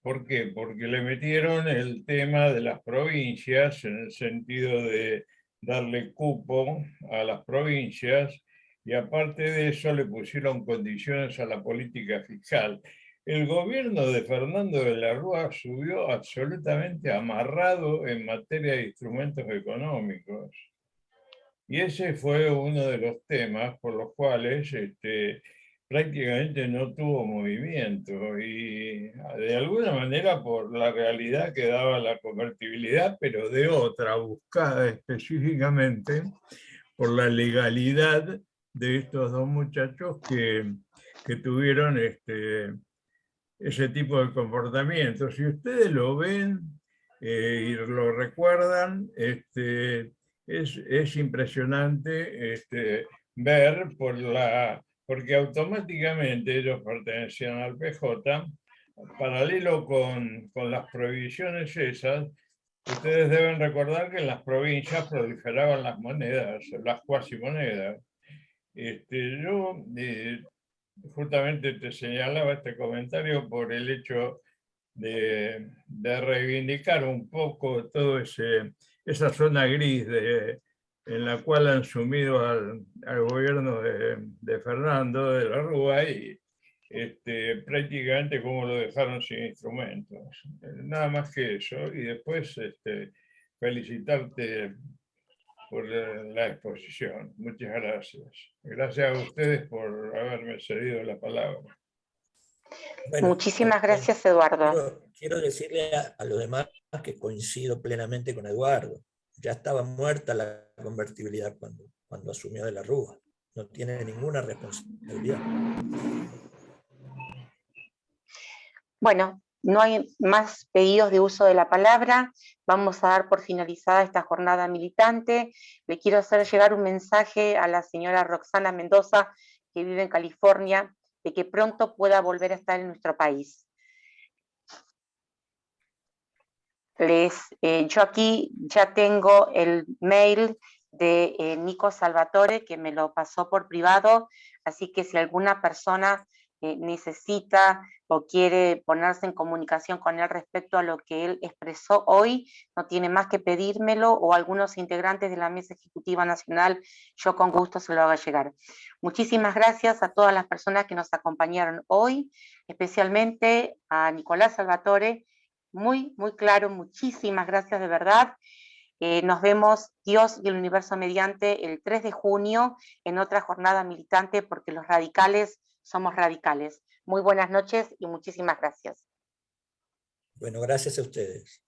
Speaker 7: ¿Por qué? Porque le metieron el tema de las provincias en el sentido de darle cupo a las provincias y aparte de eso le pusieron condiciones a la política fiscal. El gobierno de Fernando de la Rúa subió absolutamente amarrado en materia de instrumentos económicos. Y ese fue uno de los temas por los cuales prácticamente no tuvo movimiento, y de alguna manera por la realidad que daba la convertibilidad, pero de otra, buscada específicamente por la legalidad de estos dos muchachos que tuvieron ese tipo de comportamiento. Si ustedes lo ven y lo recuerdan, es impresionante ver porque automáticamente ellos pertenecían al PJ, paralelo con las prohibiciones esas. Ustedes deben recordar que en las provincias proliferaban las monedas, las cuasimonedas. Yo justamente te señalaba este comentario por el hecho de reivindicar un poco toda esa zona gris en la cual han sumido al gobierno de Fernando de la Rúa, y prácticamente cómo lo dejaron sin instrumentos. Nada más que eso, y después felicitarte por la exposición. Muchas gracias. Gracias a ustedes por haberme cedido la palabra.
Speaker 2: Bueno,
Speaker 1: Muchísimas gracias, Eduardo.
Speaker 2: quiero decirle a los demás que coincido plenamente con Eduardo. Ya estaba muerta la convertibilidad cuando asumió de la Rúa. No tiene ninguna responsabilidad.
Speaker 1: Bueno, no hay más pedidos de uso de la palabra. Vamos a dar por finalizada esta jornada militante. Le quiero hacer llegar un mensaje a la señora Roxana Mendoza, que vive en California, de que pronto pueda volver a estar en nuestro país. Yo aquí ya tengo el mail de Nico Salvatore, que me lo pasó por privado, así que si alguna persona necesita o quiere ponerse en comunicación con él respecto a lo que él expresó hoy, no tiene más que pedírmelo, o algunos integrantes de la Mesa Ejecutiva Nacional, yo con gusto se lo haga llegar. Muchísimas gracias a todas las personas que nos acompañaron hoy, especialmente a Nicolás Salvatore. Muy, muy claro, muchísimas gracias de verdad. Nos vemos, Dios y el universo mediante, el 3 de junio en otra jornada militante, porque los radicales somos radicales. Muy buenas noches y muchísimas gracias.
Speaker 2: Bueno, gracias a ustedes.